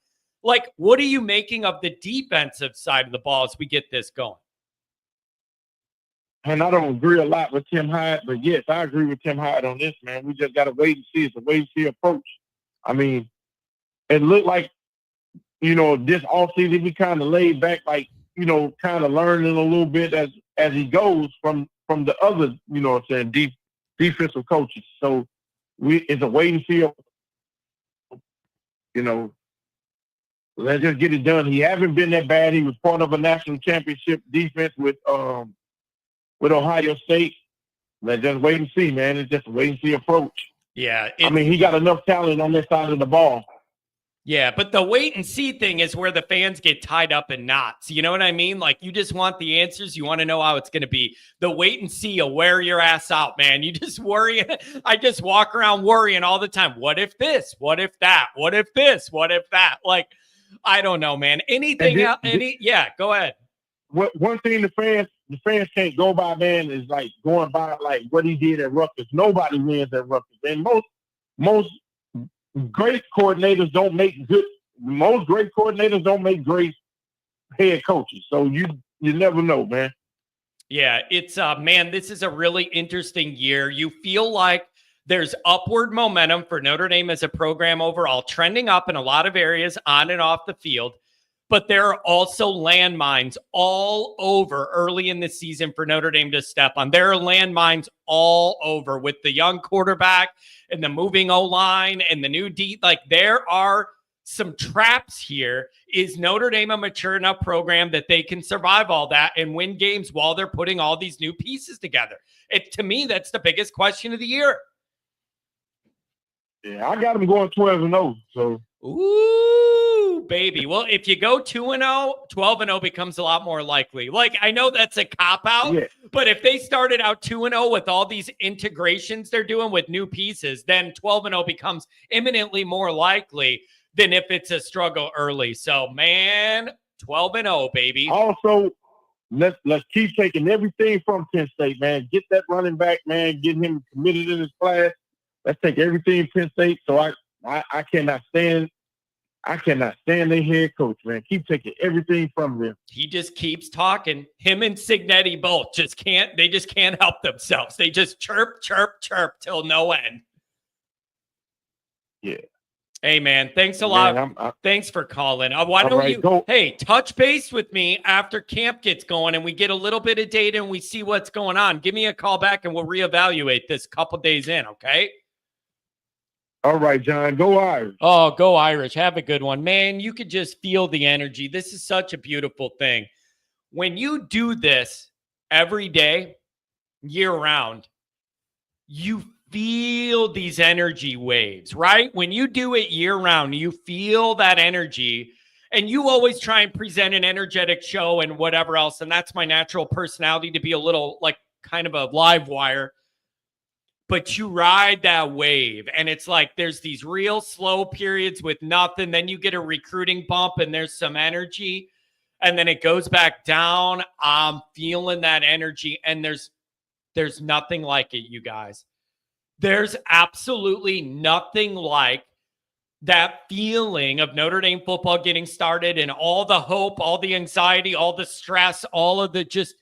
Like, what are you making of the defensive side of the ball as we get this going? And I don't agree a lot with Tim Hyde, but yes, I agree with Tim Hyde on this, man. We just got to wait and see. It's a wait and see approach. I mean, it looked like, this offseason we kind of laid back, like, kind of learning a little bit as he goes from the other, defensive coaches. So it's a wait and see. Let's just get it done. He hasn't been that bad. He was part of a national championship defense with Ohio State. Let's just wait and see, man. It's just a wait and see approach. Yeah. He got enough talent on this side of the ball. Yeah, but the wait and see thing is where the fans get tied up in knots. You know what I mean? Like, you just want the answers. You want to know how it's going to be. The wait and see will wear your ass out, man. You just worry. I just walk around worrying all the time. What if this? What if that? What if this? What if that? Like, I don't know, man. Anything else? Yeah, go ahead. One thing the fans can't go by, man, is like going by like what he did at Rutgers. Nobody wins at Rutgers. And most great coordinators don't make great head coaches. So you never know, man. Yeah, it's man, this is a really interesting year. You feel like there's upward momentum for Notre Dame as a program overall, trending up in a lot of areas on and off the field. But there are also landmines all over early in the season for Notre Dame to step on. There are landmines all over with the young quarterback and the moving O-line and the new D. Like, there are some traps here. Is Notre Dame a mature enough program that they can survive all that and win games while they're putting all these new pieces together? To me, that's the biggest question of the year. Yeah, I got them going 12-0. So. Ooh. Ooh, baby. Well, if you go 2-0, 12-0 becomes a lot more likely. Like, I know that's a cop-out, Yeah. but if they started out 2-0 with all these integrations they're doing with new pieces, then 12-0 becomes imminently more likely than if it's a struggle early. So, man, 12-0, baby. Also, let's keep taking everything from Penn State, man. Get that running back, man. Get him committed in his class. Let's take everything Penn State. So I cannot stand their head coach, man. Keep taking everything from them. He just keeps talking. Him and Signetti both just can't help themselves. They just chirp, chirp, chirp till no end. Yeah. Hey, man, thanks a lot. Thanks for calling. Why don't you, hey, touch base with me after camp gets going and we get a little bit of data and we see what's going on. Give me a call back and we'll reevaluate this couple days in, okay? All right, John. Go Irish. Oh, go Irish. Have a good one. Man, you could just feel the energy. This is such a beautiful thing. When you do this every day, year round, you feel these energy waves, right? When you do it year round, you feel that energy, and you always try and present an energetic show and whatever else. And that's my natural personality, to be a little like kind of a live wire. But you ride that wave, and it's like there's these real slow periods with nothing. Then you get a recruiting bump and there's some energy, and then it goes back down. I'm feeling that energy, and there's nothing like it, you guys. There's absolutely nothing like that feeling of Notre Dame football getting started and all the hope, all the anxiety, all the stress, all of the just,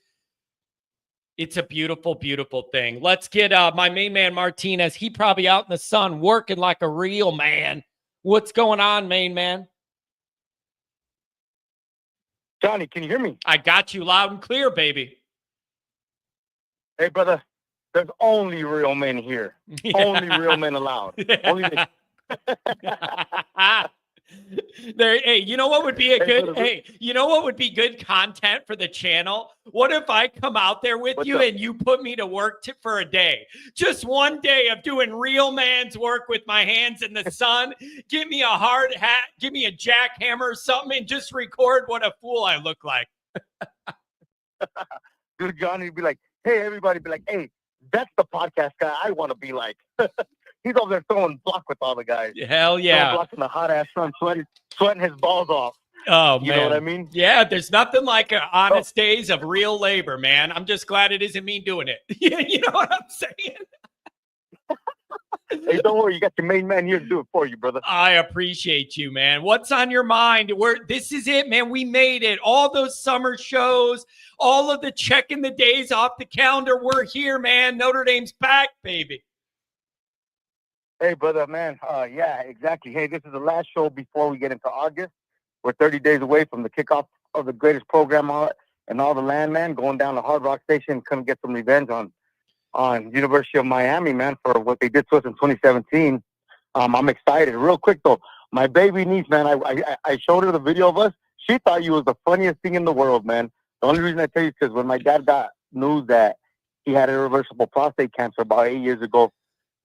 it's a beautiful, beautiful thing. Let's get my main man, Martinez. He probably out in the sun working like a real man. What's going on, main man? Johnny, can you hear me? I got you loud and clear, baby. Hey, brother, there's only real men here. Yeah. Only real men allowed. Only There, hey, you know what would be you know what would be good content for the channel? What if I come out there with you and you put me to work for a day? Just one day of doing real man's work with my hands in the sun. Give me a hard hat, give me a jackhammer or something, and just record what a fool I look like. Dude, Johnny would be like, hey, everybody be like, hey, that's the podcast guy I want to be like. He's over there throwing block with all the guys. Hell yeah. Throwing block in the hot ass sun, sweating his balls off. Oh, you man. know what I mean? Yeah, there's nothing like honest days of real labor, man. I'm just glad it isn't me doing it. You know what I'm saying? Hey, don't worry. You got your main man here to do it for you, brother. I appreciate you, man. What's on your mind? This is it, man. We made it. All those summer shows, all of the checking the days off the calendar. We're here, man. Notre Dame's back, baby. Hey, brother, man. Yeah, exactly. Hey, this is the last show before we get into August. We're 30 days away from the kickoff of the greatest program in all the land, man. Going down to Hard Rock Station, come get some revenge on University of Miami, man, for what they did to us in 2017. I'm excited. Real quick, though, my baby niece, man, I showed her the video of us. She thought you was the funniest thing in the world, man. The only reason I tell you is because when my dad got news that he had irreversible prostate cancer about 8 years ago,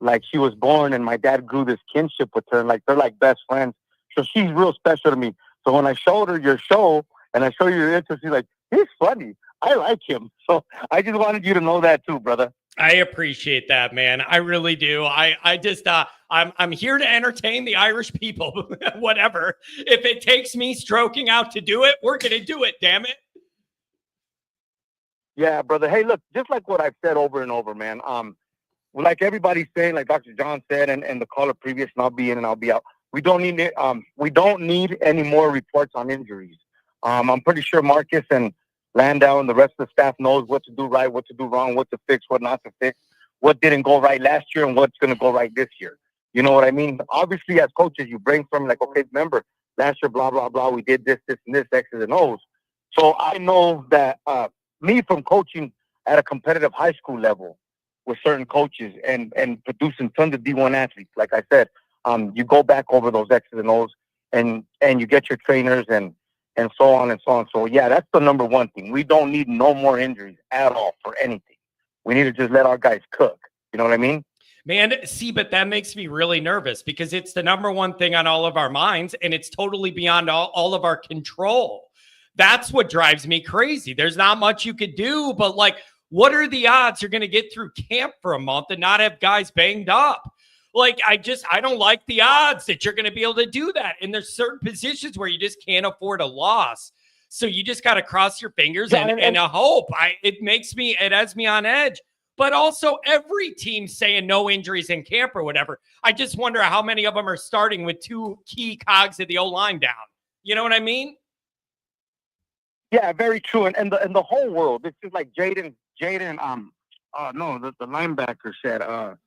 like she was born, and my dad grew this kinship with her, and like they're like best friends. So she's real special to me. So when I showed her your show and I showed you your interest, she's like, he's funny. I like him. So I just wanted you to know that too, brother. I appreciate that, man. I really do. I just I'm here to entertain the Irish people. Whatever. If it takes me stroking out to do it, we're gonna do it, damn it. Yeah, brother. Hey, look, just like what I've said over and over, man. Like everybody's saying, like Dr. John said, and the caller previous, and I'll be in and I'll be out. We don't need any more reports on injuries. I'm pretty sure Marcus and Landau and the rest of the staff knows what to do right, what to do wrong, what to fix, what not to fix, what didn't go right last year, and what's going to go right this year. You know what I mean? Obviously, as coaches, you brainstorm like, okay, remember last year, blah blah blah, we did this, this, and this, X's and O's. So I know that me from coaching at a competitive high school level with certain coaches and producing tons of D1 athletes. Like I said, you go back over those X's and O's and you get your trainers and so on and so on. So yeah, that's the number one thing. We don't need no more injuries at all for anything. We need to just let our guys cook. You know what I mean? Man, see, but that makes me really nervous because it's the number one thing on all of our minds, and it's totally beyond all of our control. That's what drives me crazy. There's not much you could do, but like, what are the odds you're going to get through camp for a month and not have guys banged up? Like, I don't like the odds that you're going to be able to do that. And there's certain positions where you just can't afford a loss. So you just got to cross your fingers and a hope. It has me on edge. But also every team saying no injuries in camp or whatever. I just wonder how many of them are starting with two key cogs of the O-line down. You know what I mean? Yeah, very true. And the whole world, it's just like Jaden, the linebacker said, a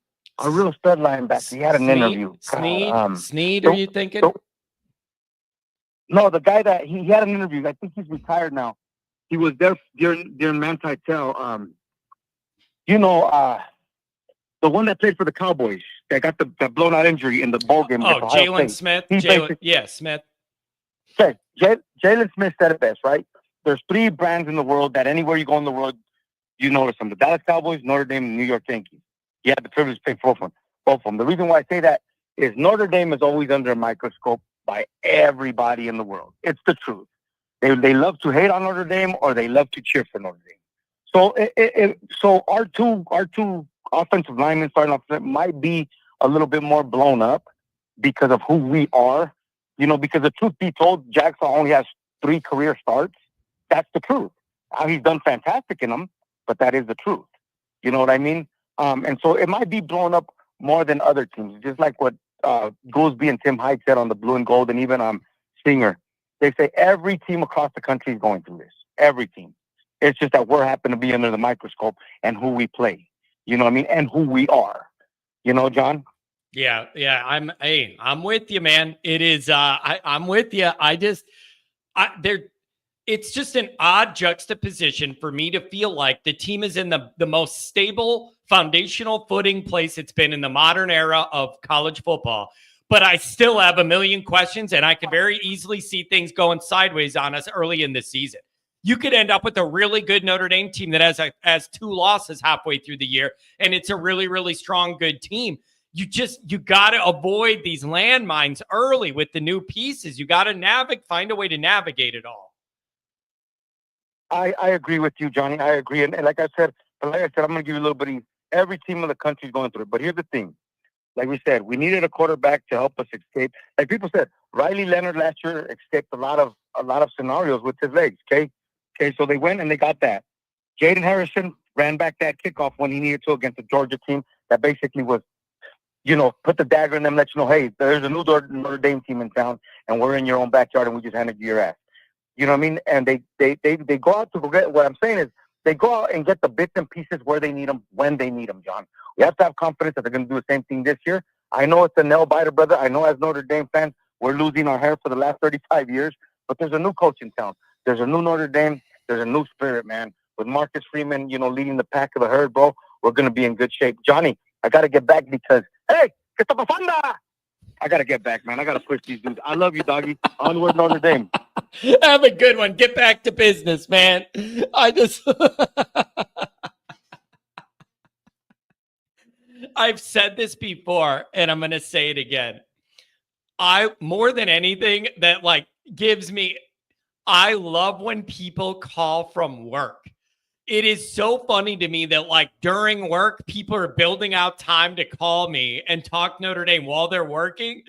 real stud linebacker. He had an interview. Sneed, are you thinking? No, the guy that he had an interview. I think he's retired now. He was there during Manti-Tel. The one that played for the Cowboys that got the blown out injury in the bowl game. Oh, Jalen Smith. Smith. Okay, Jalen Smith said it best, right? There's three brands in the world that anywhere you go in the world, you notice them. The Dallas Cowboys, Notre Dame, and New York Yankees. You have the privilege to play for both of them. The reason why I say that is Notre Dame is always under a microscope by everybody in the world. It's the truth. They love to hate on Notre Dame or they love to cheer for Notre Dame. So our two offensive linemen starting off might be a little bit more blown up because of who we are. Because the truth be told, Jackson only has 3 career starts. That's the truth. He's done fantastic in them, but that is the truth. You know what I mean? And so it might be blown up more than other teams, just like what Goolsby and Tim Hyde said on the Blue and Gold, and even Singer. They say every team across the country is going through this. Every team. It's just that we're happen to be under the microscope and who we play. You know what I mean? And who we are. John? Yeah. I'm with you, man. It is. I'm with you. It's just an odd juxtaposition for me to feel like the team is in the most stable foundational footing place it's been in the modern era of college football. But I still have a million questions, and I could very easily see things going sideways on us early in the season. You could end up with a really good Notre Dame team that has 2 losses halfway through the year, and it's a really, really strong, good team. You got to avoid these landmines early with the new pieces. You got to find a way to navigate it all. I agree with you, Johnny. I agree. And like I said, I'm going to give you a little bit of every team in the country is going through it. But here's the thing. Like we said, we needed a quarterback to help us escape. Like people said, Riley Leonard last year escaped a lot of scenarios with his legs, okay? Okay, so they went and they got that. Jaden Harrison ran back that kickoff when he needed to against the Georgia team that basically was, put the dagger in them, let you know, hey, there's a new Notre Dame team in town, and we're in your own backyard, and we just handed you your ass. You know what I mean? And they go out to go get, what I'm saying is, they go out and get the bits and pieces where they need them, when they need them, John. We have to have confidence that they're going to do the same thing this year. I know it's a nail-biter, brother. I know as Notre Dame fans, we're losing our hair for the last 35 years, but there's a new coach in town. There's a new Notre Dame. There's a new spirit, man. With Marcus Freeman, leading the pack of the herd, bro, we're going to be in good shape. Johnny, I got to get back because, hey, ¿qué está pasando? I got to get back, man. I got to push these dudes. I love you, doggy. Onward, Notre Dame. Have a good one. Get back to business, man. I've said this before, and I'm going to say it again. More than anything that gives me, I love when people call from work. It is so funny to me that during work, people are building out time to call me and talk Notre Dame while they're working.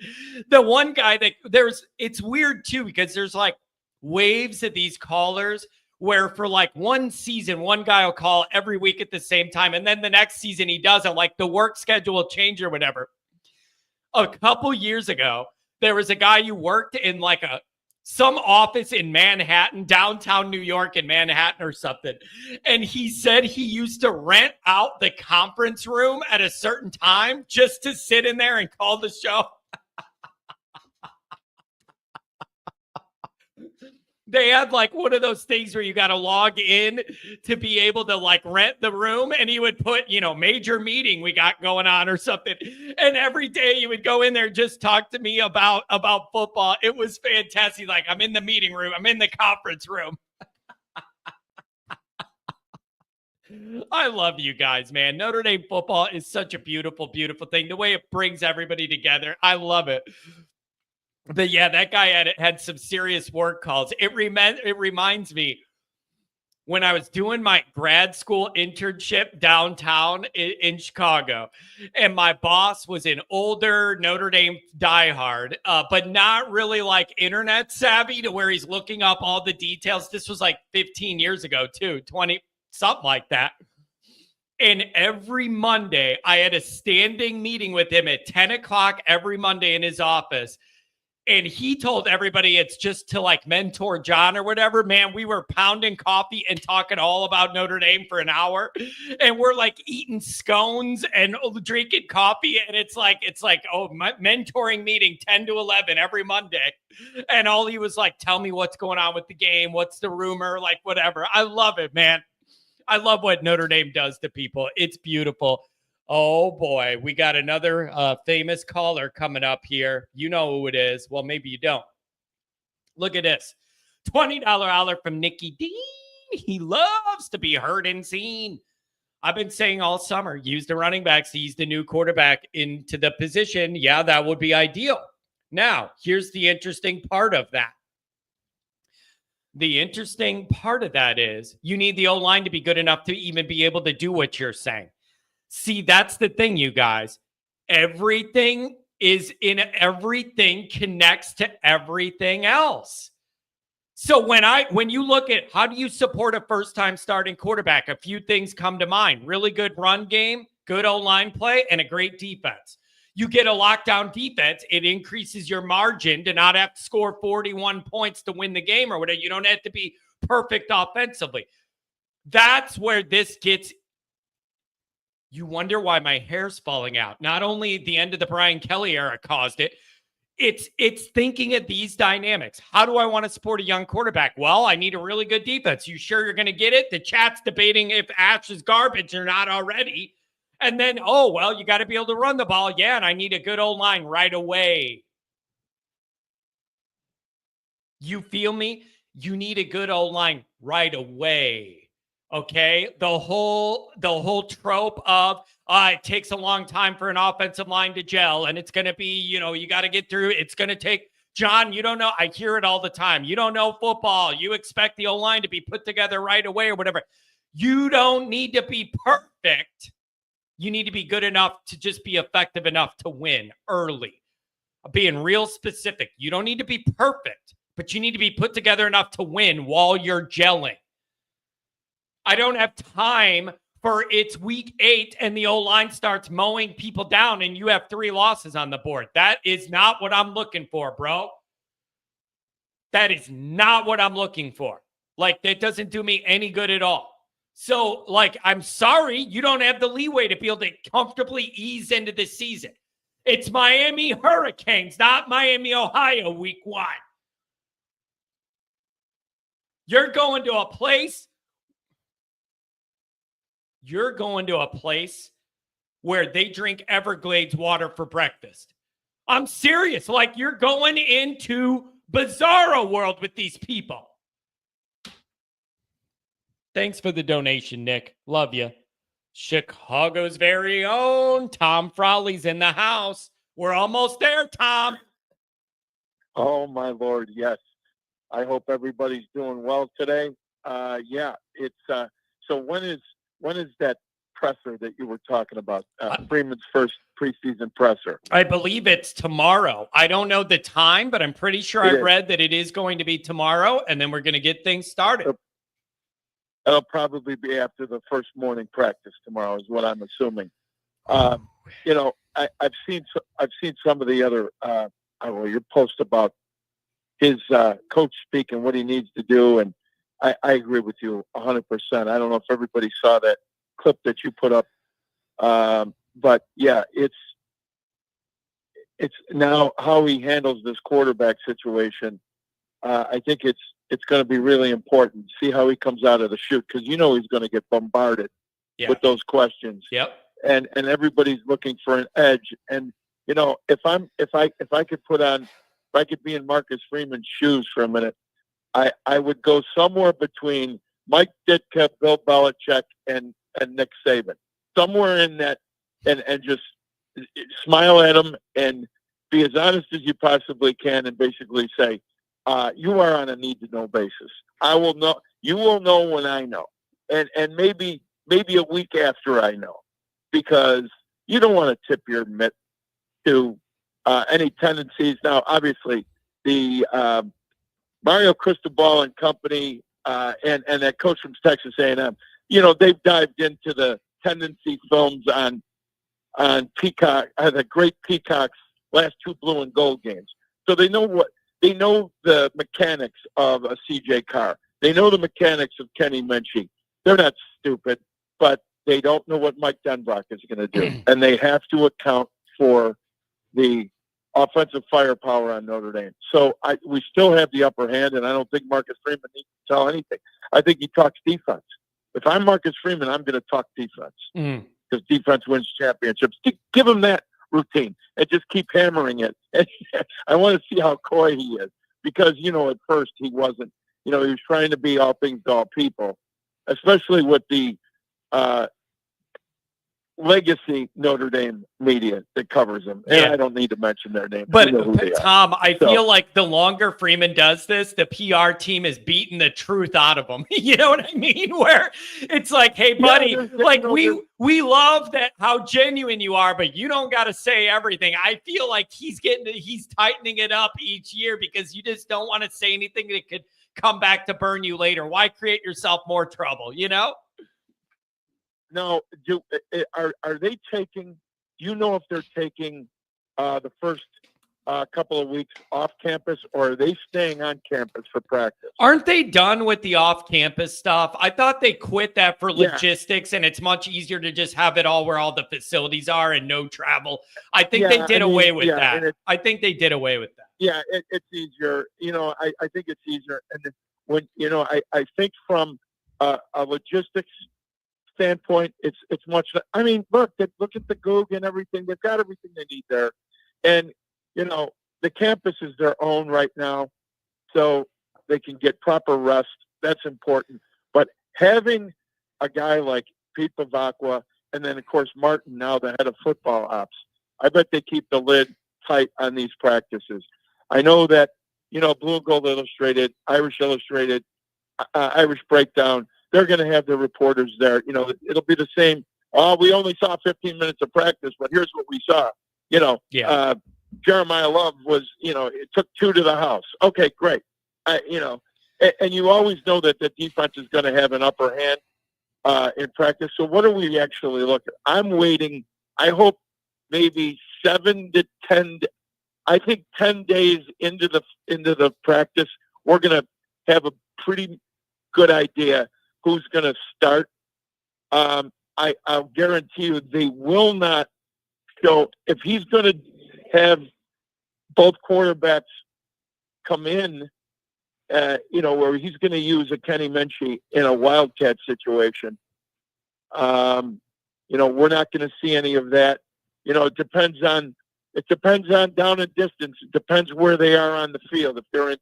The one guy it's weird too, because there's waves of these callers where for one season, one guy will call every week at the same time. And then the next season he doesn't, the work schedule will change or whatever. A couple years ago, there was a guy who worked in some office in Manhattan, downtown New York in Manhattan or something. And he said he used to rent out the conference room at a certain time just to sit in there and call the show. They had one of those things where you got to log in to be able to rent the room. And he would put, major meeting we got going on or something. And every day you would go in there and just talk to me about football. It was fantastic. I'm in the meeting room. I'm in the conference room. I love you guys, man. Notre Dame football is such a beautiful, beautiful thing. The way it brings everybody together, I love it. But yeah, that guy had some serious work calls. It reminds me when I was doing my grad school internship downtown in Chicago, and my boss was an older Notre Dame diehard, but not really like internet savvy to where he's looking up all the details. This was like 15 years ago, too, 20, something like that. And every Monday, I had a standing meeting with him at 10 o'clock every Monday in his office. And he told everybody it's just to like mentor John or whatever. Man, we were pounding coffee and talking all about Notre Dame for an hour. And we're like eating scones and drinking coffee. And it's like, oh, mentoring meeting 10 to 11 every Monday. And all he was like, tell me what's going on with the game. What's the rumor? Like, whatever. I love it, man. I love what Notre Dame does to people. It's beautiful. Oh, boy. We got another famous caller coming up here. You know who it is. Well, maybe you don't. Look at this. $20 holler from Nicky D. He loves to be heard and seen. I've been saying all summer, use the running backs, ease the new quarterback into the position. Yeah, that would be ideal. Now, here's the interesting part of that. The interesting part of that is you need the O-line to be good enough to even be able to do what you're saying. See, that's the thing, you guys. Everything connects to everything else. So when you look at how do you support a first-time starting quarterback, a few things come to mind. Really good run game, good O-line play, and a great defense. You get a lockdown defense, it increases your margin to not have to score 41 points to win the game or whatever. You don't have to be perfect offensively. That's where this gets. You wonder why my hair's falling out. Not only the end of the Brian Kelly era caused it, it's thinking of these dynamics. How do I want to support a young quarterback? Well, I need a really good defense. You sure you're going to get it? The chat's debating if Ash is garbage or not already. And then, oh, well, you got to be able to run the ball. Yeah, and I need a good old line right away. You feel me? You need a good old line right away. Okay? The whole trope of it takes a long time for an offensive line to gel, and it's going to be, you got to get through. It's going to take, John, you don't know. I hear it all the time. You don't know football. You expect the O-line to be put together right away or whatever. You don't need to be perfect. You need to be good enough to just be effective enough to win early. Being real specific. You don't need to be perfect, but you need to be put together enough to win while you're gelling. I don't have time for it's week 8 and the O-line starts mowing people down and you have 3 losses on the board. That is not what I'm looking for, bro. That is not what I'm looking for. Like, that doesn't do me any good at all. So, I'm sorry, you don't have the leeway to be able to comfortably ease into the season. It's Miami Hurricanes, not Miami, Ohio, week 1. You're going to a place where they drink Everglades water for breakfast. I'm serious. You're going into bizarro world with these people. Thanks for the donation, Nick. Love you. Chicago's very own Tom Frolley's in the house. We're almost there, Tom. Oh, my Lord, yes. I hope everybody's doing well today. It's so when is that presser that you were talking about? Freeman's first preseason presser. I believe it's tomorrow. I don't know the time, but I'm pretty sure I read that it is going to be tomorrow, and then we're going to get things started. It'll probably be after the first morning practice tomorrow, is what I'm assuming. I've seen some of the other your post about his coach speak and what he needs to do, and I agree with you 100%. I don't know if everybody saw that clip that you put up, but yeah, it's now how he handles this quarterback situation. I think it's going to be really important. See how he comes out of the chute, because he's going to get bombarded with those questions. Yep. And everybody's looking for an edge. And if I could be in Marcus Freeman's shoes for a minute, I would go somewhere between Mike Ditka, Bill Belichick, and and Nick Saban. Somewhere in that, and just smile at them and be as honest as you possibly can and basically say, you are on a need-to-know basis. I will know. You will know when I know. And maybe a week after I know. Because you don't want to tip your mitt to any tendencies. Now, obviously, the Mario Cristobal and company and that coach from Texas A&M, they've dived into the tendency films on Peacock, the great Peacock's last 2 blue and gold games. So they know the mechanics of a CJ Carr. They know the mechanics of Kenny Minchie. They're not stupid, but they don't know what Mike Denbrock is going to do. And they have to account for the offensive firepower on Notre Dame. So we still have the upper hand, and I don't think Marcus Freeman needs to tell anything. I think he talks defense. If I'm Marcus Freeman, I'm going to talk defense because defense wins championships. Give him that routine and just keep hammering it. And I want to see how coy he is because, at first he wasn't. He was trying to be all things to all people, especially with the legacy Notre Dame media that covers them. And I don't need to mention their name. But, you know who they Tom, I feel like the longer Freeman does this, the PR team is beating the truth out of him. You know what I mean? Where it's like, hey, buddy, we love that how genuine you are, but you don't got to say everything. I feel like he's tightening it up each year because you just don't want to say anything that could come back to burn you later. Why create yourself more trouble, No, are they taking? If they're taking the first couple of weeks off campus, or are they staying on campus for practice? Aren't they done with the off-campus stuff? I thought they quit that for logistics, and it's much easier to just have it all where all the facilities are and no travel. I think they did away with that. I think they did away with that. Yeah, it's easier. I think it's easier, and when I think from a logistics standpoint, it's much. I mean, look at the Goog and everything. They've got everything they need there, and the campus is their own right now, so they can get proper rest. That's important. But having a guy like Pete Bavacqua, and then of course Martin, now the head of football ops, I bet they keep the lid tight on these practices. I know that Blue and Gold Illustrated, Irish Illustrated, Irish Breakdown. They're going to have their reporters there. It'll be the same. Oh, we only saw 15 minutes of practice, but here's what we saw. Jeremiah Love was, it took 2 to the house. Okay, great. And you always know that the defense is going to have an upper hand in practice. So what are we actually looking? I'm waiting. I hope maybe 7 to 10. I think 10 days into the practice, we're going to have a pretty good idea who's going to start. I'll guarantee you they will not show. If he's going to have both quarterbacks come in, where he's going to use a Kenny Minchie in a Wildcat situation, we're not going to see any of that. It depends on down and distance. It depends where they are on the field. If they're in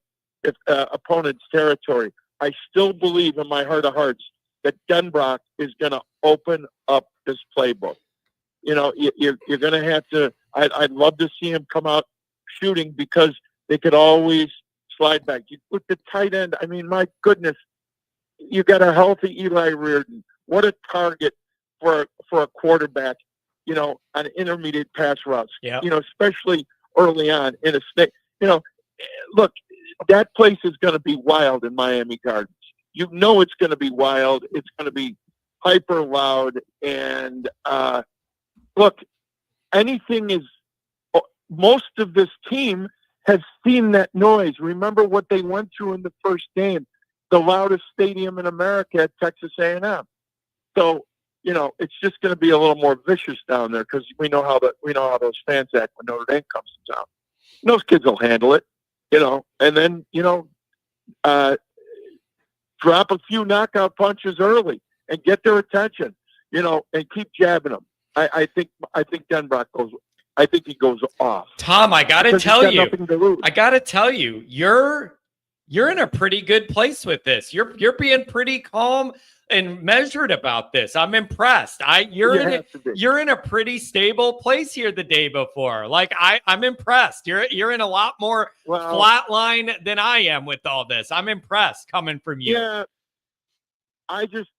opponent's territory. I still believe in my heart of hearts that Denbrock is going to open up this playbook. You're going to have to. I'd love to see him come out shooting because they could always slide back. With the tight end, I mean, my goodness, you got a healthy Eli Reardon. What a target for a quarterback. On intermediate pass routes. Yeah. Especially early on in a snake. Look. That place is going to be wild in Miami Gardens. It's going to be wild. It's going to be hyper loud. And look, most of this team has seen that noise. Remember what they went through in the first game, the loudest stadium in America at Texas A&M. So, it's just going to be a little more vicious down there because we know how those fans act when Notre Dame comes to town. Those kids will handle it. And then, drop a few knockout punches early and get their attention, and keep jabbing them. I think Denbrock he goes off. Tom, I got to tell you, your You're in a pretty good place with this. You're being pretty calm and measured about this. I'm impressed. You're in a pretty stable place here the day before. Like I'm impressed. You're in a lot more flat line than I am with all this. I'm impressed coming from you. Yeah, I just,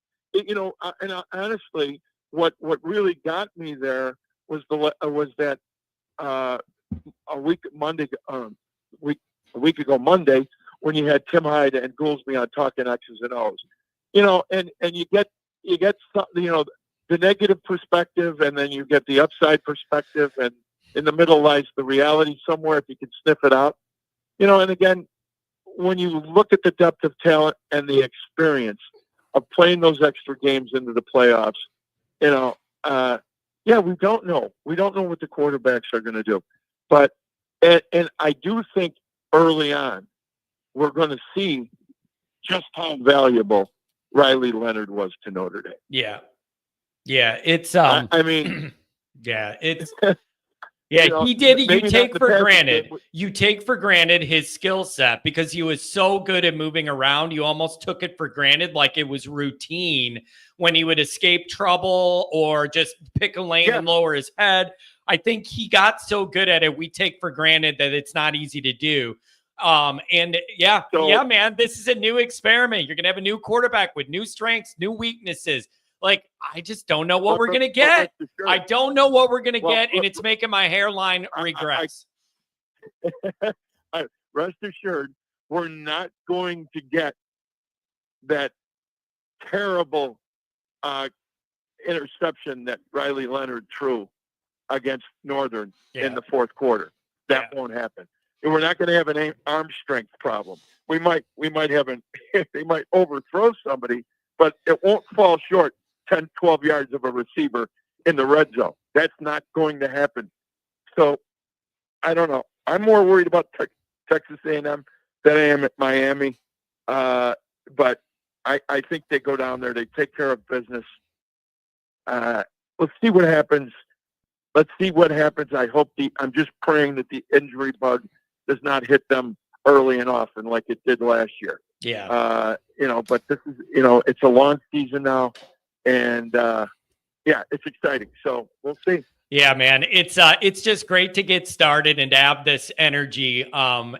honestly, what really got me there was that a week ago Monday, when you had Tim Hyde and Goolsby on talking X's and O's, and you get some, the negative perspective, and then you get the upside perspective, and in the middle lies the reality somewhere if you can sniff it out, and again, when you look at the depth of talent and the experience of playing those extra games into the playoffs, we don't know. We don't know what the quarterbacks are going to do. But, and I do think early on, we're going to see just how valuable Riley Leonard was to Notre Dame. Yeah. Yeah. It's, I mean, yeah, it's, yeah, he did. You take for granted. You take for granted his skill set because he was so good at moving around. You almost took it for granted, like it was routine when he would escape trouble or just pick a lane and lower his head. I think he got so good at it. We take for granted that it's not easy to do. Man, this is a new experiment. You're going to have a new quarterback with new strengths, new weaknesses. Like, I just don't know what we're going to get. I don't know what we're going to get, and it's making my hairline regress. Rest assured, we're not going to get that terrible interception that Riley Leonard threw against Northern in the fourth quarter. That won't happen. And we're not going to have an arm strength problem. We might have they might overthrow somebody, but it won't fall short 10, 12 yards of a receiver in the red zone. That's not going to happen. So I don't know. I'm more worried about Texas A&M than I am at Miami. But I think they go down there. They take care of business. Let's see what happens. I'm just praying that the injury bug does not hit them early and often like it did last year. Yeah. But this is, it's a long season now. And it's exciting. So we'll see. Yeah, man, it's just great to get started and to have this energy. We'll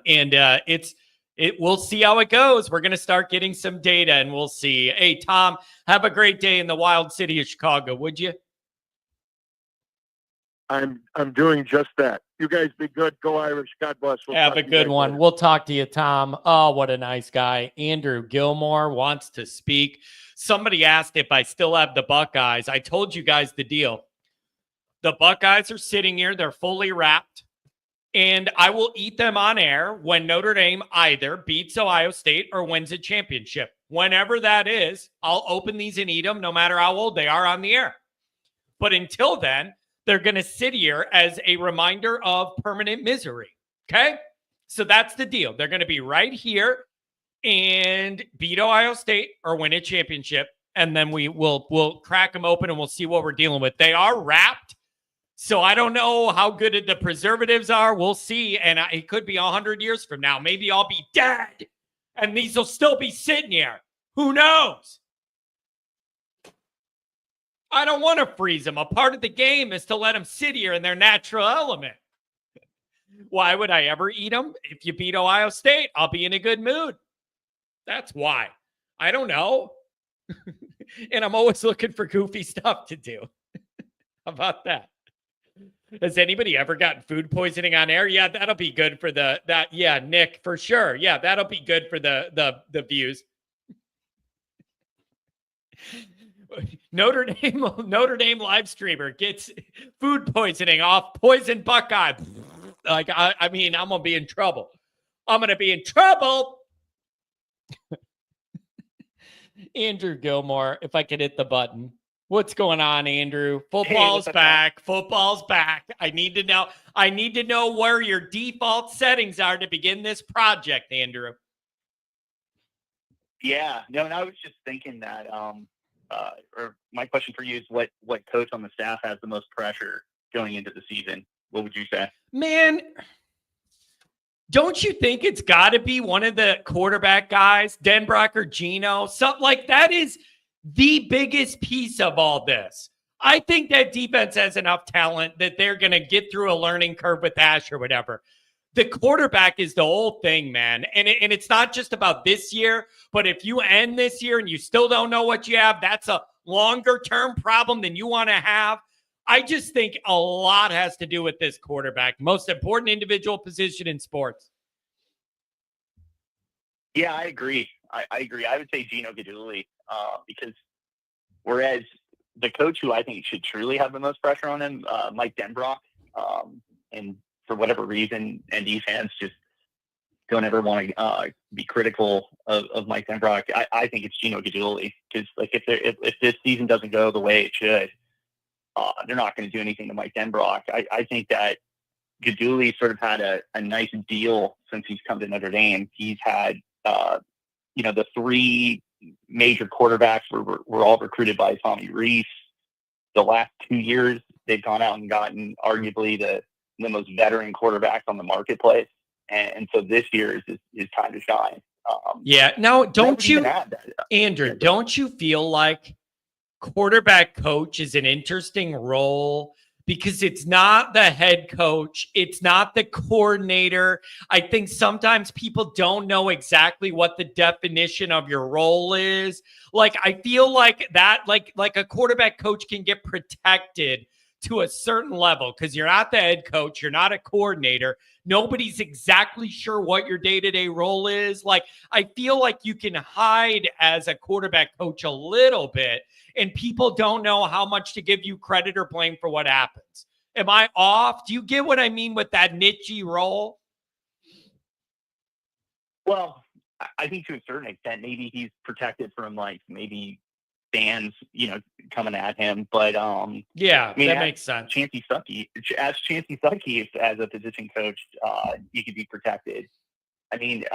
see how it goes. We're gonna start getting some data, and we'll see. Hey, Tom, have a great day in the wild city of Chicago, would you? I'm doing just that. You guys be good. Go Irish. God bless. Have a good one. Later. We'll talk to you, Tom. Oh, what a nice guy. Andrew Gilmore wants to speak. Somebody asked if I still have the Buckeyes. I told you guys the deal. The Buckeyes are sitting here. They're fully wrapped. And I will eat them on air when Notre Dame either beats Ohio State or wins a championship. Whenever that is, I'll open these and eat them no matter how old they are on the air. But until then, they're going to sit here as a reminder of permanent misery. Okay? So that's the deal. They're going to be right here and beat Ohio State or win a championship. And then we'll crack them open and we'll see what we're dealing with. They are wrapped. So I don't know how good the preservatives are. We'll see. And it could be 100 years from now. Maybe I'll be dead and these will still be sitting here. Who knows? I don't want to freeze them. A part of the game is to let them sit here in their natural element. Why would I ever eat them? If you beat Ohio State, I'll be in a good mood. That's why. I don't know. And I'm always looking for goofy stuff to do. How about that? Has anybody ever gotten food poisoning on air? Yeah, that'll be good for Nick, for sure. Yeah, that'll be good for the views. Notre Dame live streamer gets food poisoning off poison Buckeye. Like, I mean, I'm going to be in trouble. Andrew Gilmore, if I could hit the button. What's going on, Andrew? Football's back. Football's back. I need to know where your default settings are to begin this project, Andrew. Yeah. No, and I was just thinking that or my question for you is what coach on the staff has the most pressure going into the season? What would you say? Man, don't you think it's got to be one of the quarterback guys, Denbrock or Geno? Something like that is the biggest piece of all this. I think that defense has enough talent that they're going to get through a learning curve with Ash or whatever. The quarterback is the whole thing, man. And it's not just about this year, but if you end this year and you still don't know what you have, that's a longer term problem than you want to have. I just think a lot has to do with this quarterback. Most important individual position in sports. Yeah, I agree. I agree. I would say Gino Guidugli, because whereas the coach who I think should truly have the most pressure on him, Mike Denbrock, and for whatever reason, ND fans just don't ever want to be critical of Mike Denbrock. I think it's Gino Guidugli, because like if this season doesn't go the way it should, they're not going to do anything to Mike Denbrock. I think that Guidugli sort of had a nice deal since he's come to Notre Dame. He's had, the three major quarterbacks were all recruited by Tommy Rees. The last 2 years, they've gone out and gotten arguably the most veteran quarterbacks on the marketplace. And so this year is time to shine. Yeah. Now, don't you, Andrew, Yeah, don't you feel like quarterback coach is an interesting role because it's not the head coach, it's not the coordinator. I think sometimes people don't know exactly what the definition of your role is. Like I feel like that, like a quarterback coach can get protected to a certain level because you're not the head coach, you're not a coordinator. Nobody's exactly sure what your day-to-day role is. Like I feel like you can hide as a quarterback coach a little bit, and people don't know how much to give you credit or blame for what happens. Am I off? Do you get what I mean with that niche-y role? Well, I think to a certain extent, maybe he's protected from like maybe fans, coming at him. But yeah, I mean, that makes sense. Chancey Stuckey, as a position coach, he could be protected. I mean,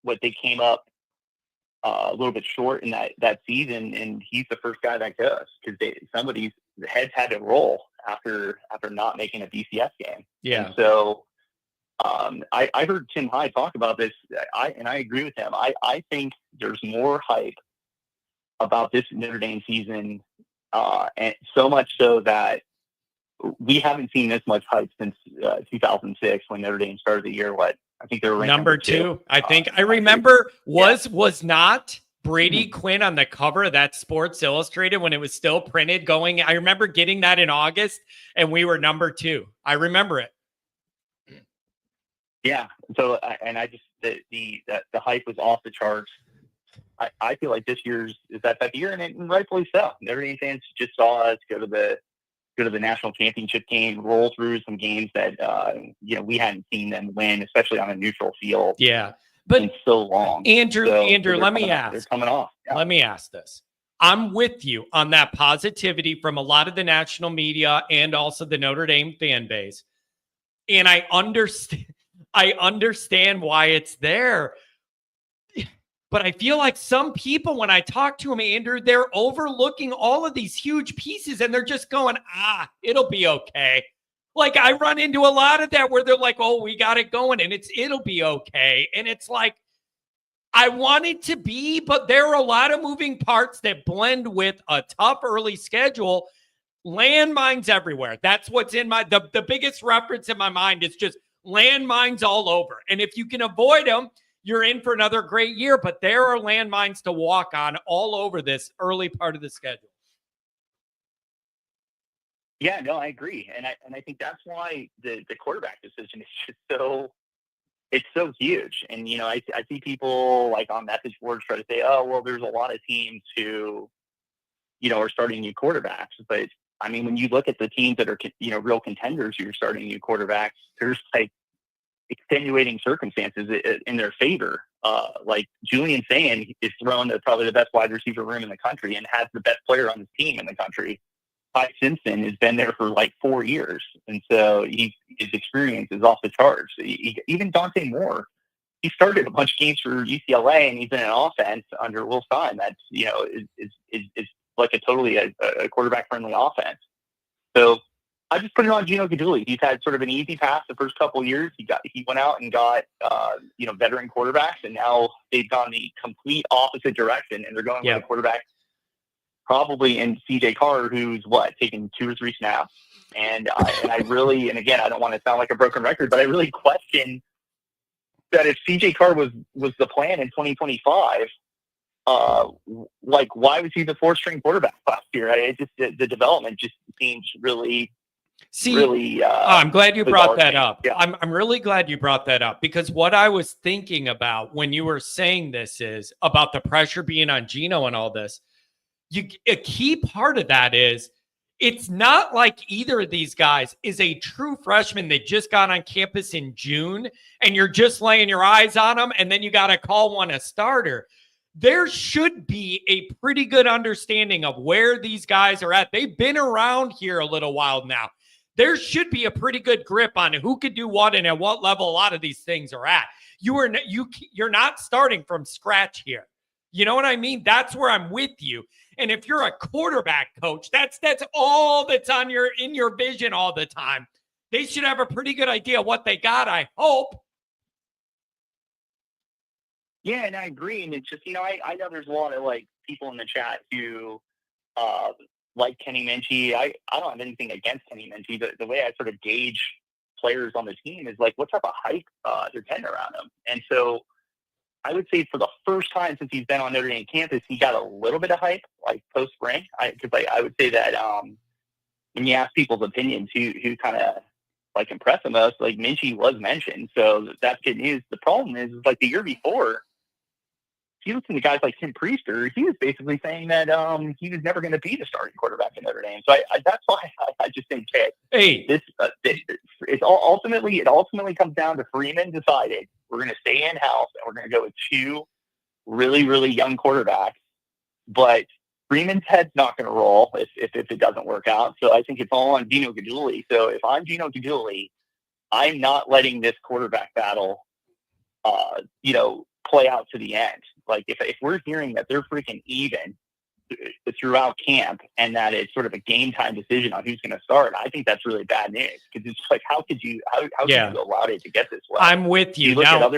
what they came up a little bit short in that season, and he's the first guy that goes because somebody's heads had to roll after not making a BCS game. Yeah. And so I heard Tim Hyde talk about this. I agree with him. I think there's more hype about this Notre Dame season, and so much so that we haven't seen this much hype since 2006 when Notre Dame started the year. I think they were ranked number two. I think I remember was not Brady Quinn on the cover of that Sports Illustrated when it was still printed going. I remember getting that in August and we were number 2. I remember it. Yeah. So, and I just, the hype was off the charts. I feel like this year's is that type of year, and rightfully so. Notre Dame fans just saw us go to the national championship game, roll through some games that we hadn't seen them win, especially on a neutral field. Yeah, but in so long. Andrew, let me ask. They're coming off. Yeah. Let me ask this. I'm with you on that positivity from a lot of the national media and also the Notre Dame fan base, and I understand why it's there. But I feel like some people, when I talk to them, Andrew, they're overlooking all of these huge pieces and they're just going, it'll be okay. Like I run into a lot of that where they're like, oh, we got it going and it'll be okay. And it's like, I want it to be, but there are a lot of moving parts that blend with a tough early schedule. Landmines everywhere. That's what's in the biggest reference in my mind is just landmines all over. And if you can avoid them, you're in for another great year, but there are landmines to walk on all over this early part of the schedule. Yeah, no, I agree. And I think that's why the quarterback decision is just so huge. And, I see people like on message boards try to say, oh, well, there's a lot of teams who, are starting new quarterbacks. But I mean, when you look at the teams that are, real contenders who are starting new quarterbacks, there's like extenuating circumstances in their favor. Like Julian Sayin is thrown to probably the best wide receiver room in the country and has the best player on his team in the country. Ty Simpson has been there for like 4 years. And so his experience is off the charts. Even Dante Moore, he started a bunch of games for UCLA and he's in an offense under Will Stein that's, is like a totally a quarterback friendly offense. So I just put it on Gino Guidugli. He's had sort of an easy pass the first couple of years. He went out and got veteran quarterbacks, and now they've gone the complete opposite direction, and they're going with a quarterback probably in CJ Carr, who's taking 2 or 3 snaps. And I really, and again, I don't want to sound like a broken record, but I really question that if CJ Carr was the plan in 2025, why was he the 4th-string quarterback last year? The development just seems really. I'm glad you brought that up. Yeah. I'm really glad you brought that up, because what I was thinking about when you were saying this is about the pressure being on Gino and all this. A key part of that is it's not like either of these guys is a true freshman that just got on campus in June and you're just laying your eyes on them and then you got to call one a starter. There should be a pretty good understanding of where these guys are at. They've been around here a little while now. There should be a pretty good grip on who could do what and at what level a lot of these things are at. You're not starting from scratch here. You know what I mean? That's where I'm with you. And if you're a quarterback coach, that's all that's in your vision all the time. They should have a pretty good idea what they got, I hope. Yeah, and I agree. And it's just, I know there's a lot of people in the chat who like Kenny Minchie. I don't have anything against Kenny Minchie. The way I sort of gauge players on the team is what type of hype they're getting around him. And so I would say for the first time since he's been on Notre Dame campus, he got a little bit of hype, post-spring. Because I would say that when you ask people's opinions, who kind of impressed the most, Minchie was mentioned. So that's good news. The problem is the year before, if you listen to guys like Tim Priester, he was basically saying that he was never going to be the starting quarterback in Notre Dame. So that's why I just think, it ultimately comes down to Freeman decided we're going to stay in-house and we're going to go with 2 really, really young quarterbacks. But Freeman's head's not going to roll if it doesn't work out. So I think it's all on Gino Guidugli. So if I'm Gino Guidugli, I'm not letting this quarterback battle, play out to the end. If we're hearing that they're freaking even throughout camp and that it's sort of a game time decision on who's going to start, I think that's really bad news, because it's how could you allow it to get this way? I'm with you. Now,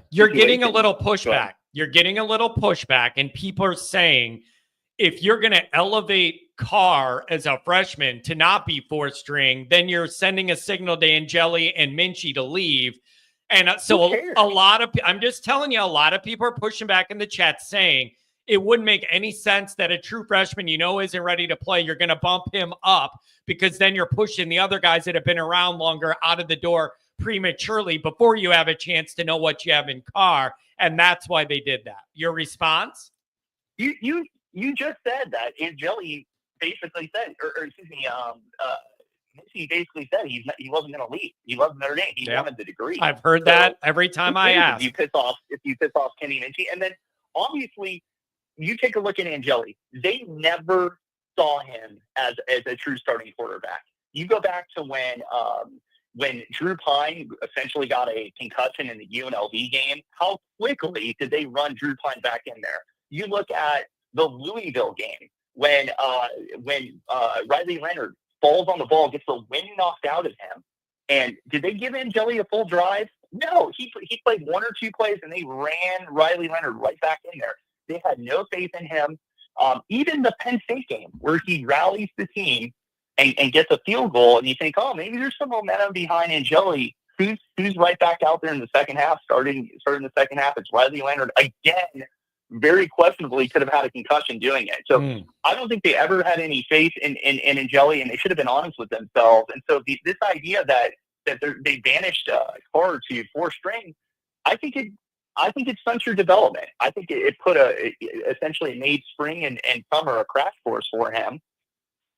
you're getting a little pushback. You're getting a little pushback, and people are saying if you're going to elevate Carr as a freshman to not be 4th string, then you're sending a signal to Angeli and Minchie to leave. And so I'm just telling you, a lot of people are pushing back in the chat saying it wouldn't make any sense that a true freshman, isn't ready to play. You're going to bump him up because then you're pushing the other guys that have been around longer out of the door prematurely before you have a chance to know what you have in Carr. And that's why they did that. Your response? You just said that Angeli basically said, or excuse me, he basically said he wasn't going to leave. He loves Notre Dame. He wanted the degree. I've heard that every time I ask. If you piss off Kenny Minchie, and then obviously you take a look at Angeli. They never saw him as a true starting quarterback. You go back to when Drew Pine essentially got a concussion in the UNLV game. How quickly did they run Drew Pine back in there? You look at the Louisville game when Riley Leonard falls on the ball, gets the wind knocked out of him. And did they give Angeli a full drive? No, he played 1 or 2 plays and they ran Riley Leonard right back in there. They had no faith in him. Even the Penn State game where he rallies the team and gets a field goal, and you think, oh, maybe there's some momentum behind Angeli. Who's right back out there in the second half, starting the second half? It's Riley Leonard again. Very questionably could have had a concussion doing it. So I don't think they ever had any faith in Angeli, and they should have been honest with themselves. And so this idea that they banished Carr to 4th string, I think it stunts your development. I think it essentially made spring and summer a crash course for him.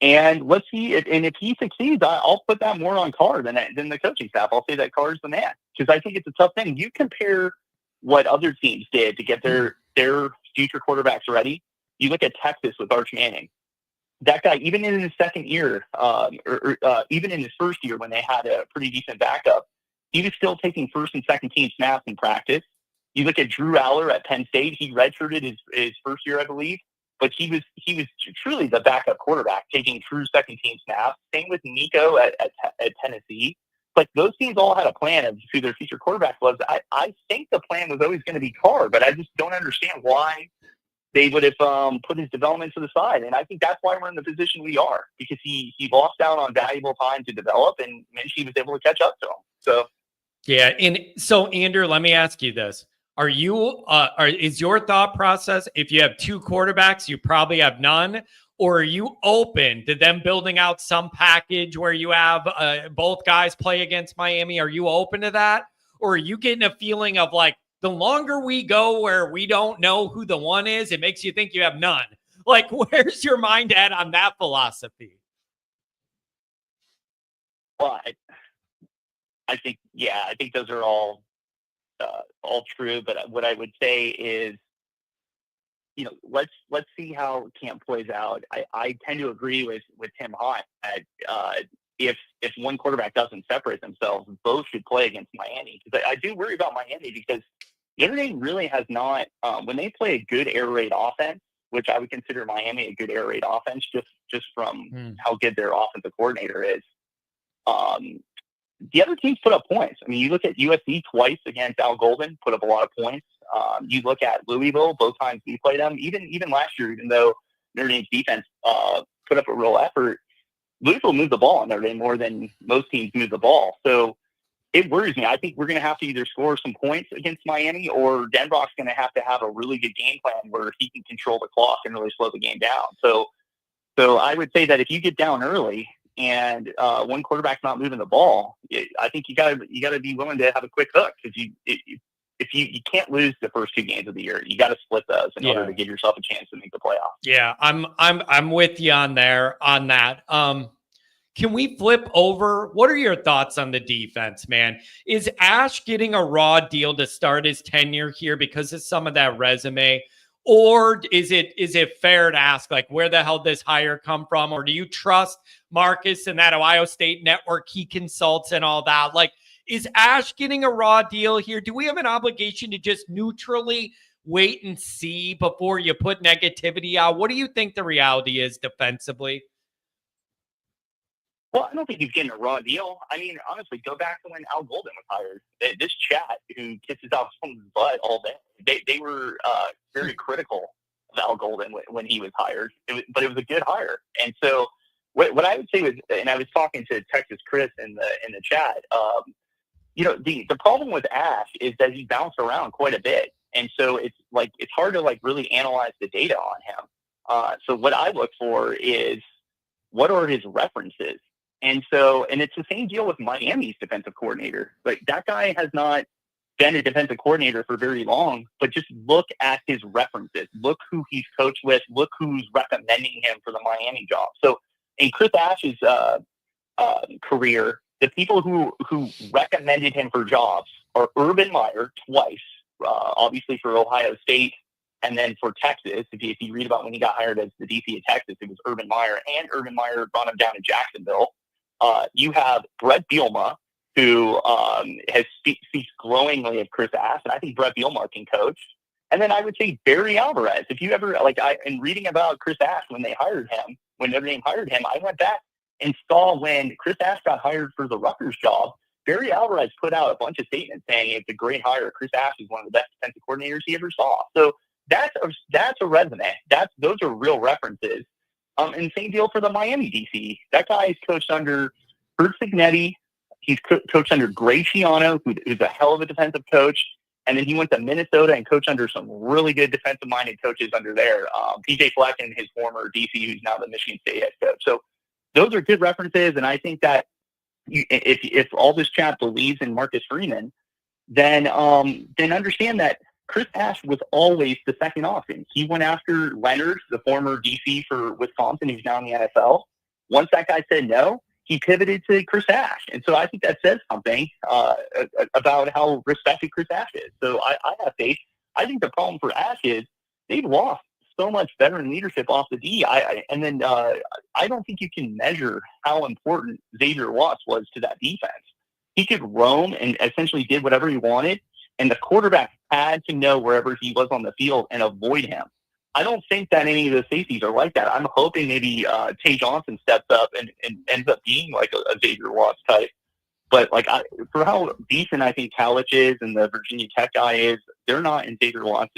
And let's see, if he succeeds, I'll put that more on Carr than the coaching staff. I'll say that Carr's the man, because I think it's a tough thing. You compare what other teams did to get their future quarterbacks ready. You look at Texas with Arch Manning. That guy, even in his second year, even in his first year when they had a pretty decent backup, he was still taking 1st and 2nd team snaps in practice. You look at Drew Aller at Penn State. He redshirted his first year, I believe, but he was truly the backup quarterback, taking true second team snaps. Same with Nico at Tennessee. Like those teams all had a plan of who their future quarterback was. I think the plan was always going to be Carr, but I just don't understand why they would have put his development to the side. And I think that's why we're in the position we are, because he lost out on valuable time to develop, and Minchie was able to catch up to him. So yeah, and so Andrew, let me ask you this: Are you is your thought process, if you have two quarterbacks, you probably have none? Or are you open to them building out some package where you have both guys play against Miami? Are you open to that? Or are you getting a feeling of like, the longer we go where we don't know who the one is, it makes you think you have none? Like, where's your mind at on that philosophy? well, I think those are all true. But what I would say is, let's see how camp plays out. I tend to agree with Tim Hott that if one quarterback doesn't separate themselves, both should play against Miami. Because I do worry about Miami, because Notre Dame really has not, when they play a good air raid offense, which I would consider Miami a good air raid offense just from how good their offensive coordinator is. The other teams put up points. I mean, you look at USC twice against Al Golden, put up a lot of points. You look at Louisville, both times we played them. Even last year, even though Notre Dame's defense put up a real effort, Louisville moved the ball on Notre Dame more than most teams move the ball. So it worries me. I think we're going to have to either score some points against Miami, or Denbrock's going to have a really good game plan where he can control the clock and really slow the game down. So I would say that if you get down early and one quarterback's not moving the ball, I think you got to be willing to have a quick hook, because you can't lose the first two games of the year. You got to split those in order to give yourself a chance to make the playoffs. Yeah, I'm with you on that. Can we flip over? What are your thoughts on the defense, man? Is Ash getting a raw deal to start his tenure here because of some of that resume? Or is it fair to ask, like, where the hell did this hire come from? Or do you trust Marcus and that Ohio State network he consults and all that? Like, is Ash getting a raw deal here? Do we have an obligation to just neutrally wait and see before you put negativity out? What do you think the reality is defensively? Well, I don't think he's getting a raw deal. I mean, honestly, go back to when Al Golden was hired. This chat who kisses out someone's butt all day, they were very critical of Al Golden when he was hired. But it was a good hire. And so what I would say was, and I was talking to Texas Chris in the chat, the problem with Ash is that he bounced around quite a bit. And so it's hard to really analyze the data on him. So what I look for is, what are his references? And it's the same deal with Miami's defensive coordinator. Like, that guy has not been a defensive coordinator for very long, but just look at his references. Look who he's coached with. Look who's recommending him for the Miami job. So in Chris Ash's career, the people who recommended him for jobs are Urban Meyer twice, obviously for Ohio State, and then for Texas. If you read about when he got hired as the DC of Texas, it was Urban Meyer, and Urban Meyer brought him down to Jacksonville. You have Brett Bielema, who speaks glowingly of Chris Ash, and I think Brett Bielema can coach. And then I would say Barry Alvarez. If you ever, in reading about Chris Ash when Notre Dame hired him, I went back and saw when Chris Ash got hired for the Rutgers job, Barry Alvarez put out a bunch of statements saying it's a great hire. Chris Ash is one of the best defensive coordinators he ever saw. So that's a resume. Those are real references. And same deal for the Miami DC. That guy is coached under Bert Signetti. He's coached under Gray Schiano, who's a hell of a defensive coach. And then he went to Minnesota and coached under some really good defensive-minded coaches under there. PJ Fleck and his former DC, who's now the Michigan State head coach. So those are good references. And I think that if all this chat believes in Marcus Freeman, then understand that Chris Ash was always the second option. He went after Leonard, the former DC for Wisconsin, who's now in the NFL. Once that guy said no, he pivoted to Chris Ash. And so I think that says something about how respected Chris Ash is. So I have faith. I think the problem for Ash is they've lost so much veteran leadership off the D. I don't think you can measure how important Xavier Watts was to that defense. He could roam and essentially did whatever he wanted, and the quarterback had to know wherever he was on the field and avoid him. I don't think that any of the safeties are like that. I'm hoping maybe Tay Johnson steps up and ends up being like a Xavier Watts type. But like for how decent I think Kalich is and the Virginia Tech guy is, they're not in Xavier Watts'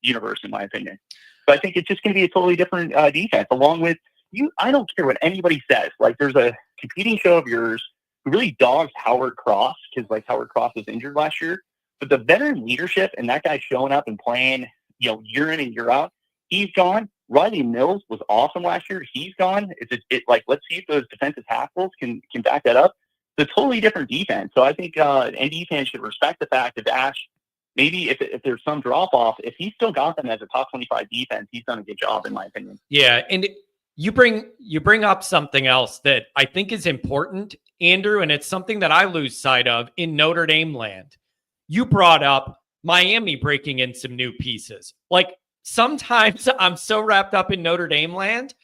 universe, in my opinion. So I think it's just going to be a totally different defense. Along with you, I don't care what anybody says. Like there's a competing show of yours who really dogs Howard Cross because like Howard Cross was injured last year. But the veteran leadership and that guy showing up and playing, year in and year out, he's gone. Riley Mills was awesome last year. He's gone. It's like let's see if those defensive tackles can back that up. It's a totally different defense. So I think ND fans should respect the fact that Ash, maybe if there's some drop off, if he's still got them as a top 25 defense, he's done a good job in my opinion. Yeah, and you bring up something else that I think is important, Andrew, and it's something that I lose sight of in Notre Dame land. You brought up Miami breaking in some new pieces. Like sometimes I'm so wrapped up in Notre Dame land,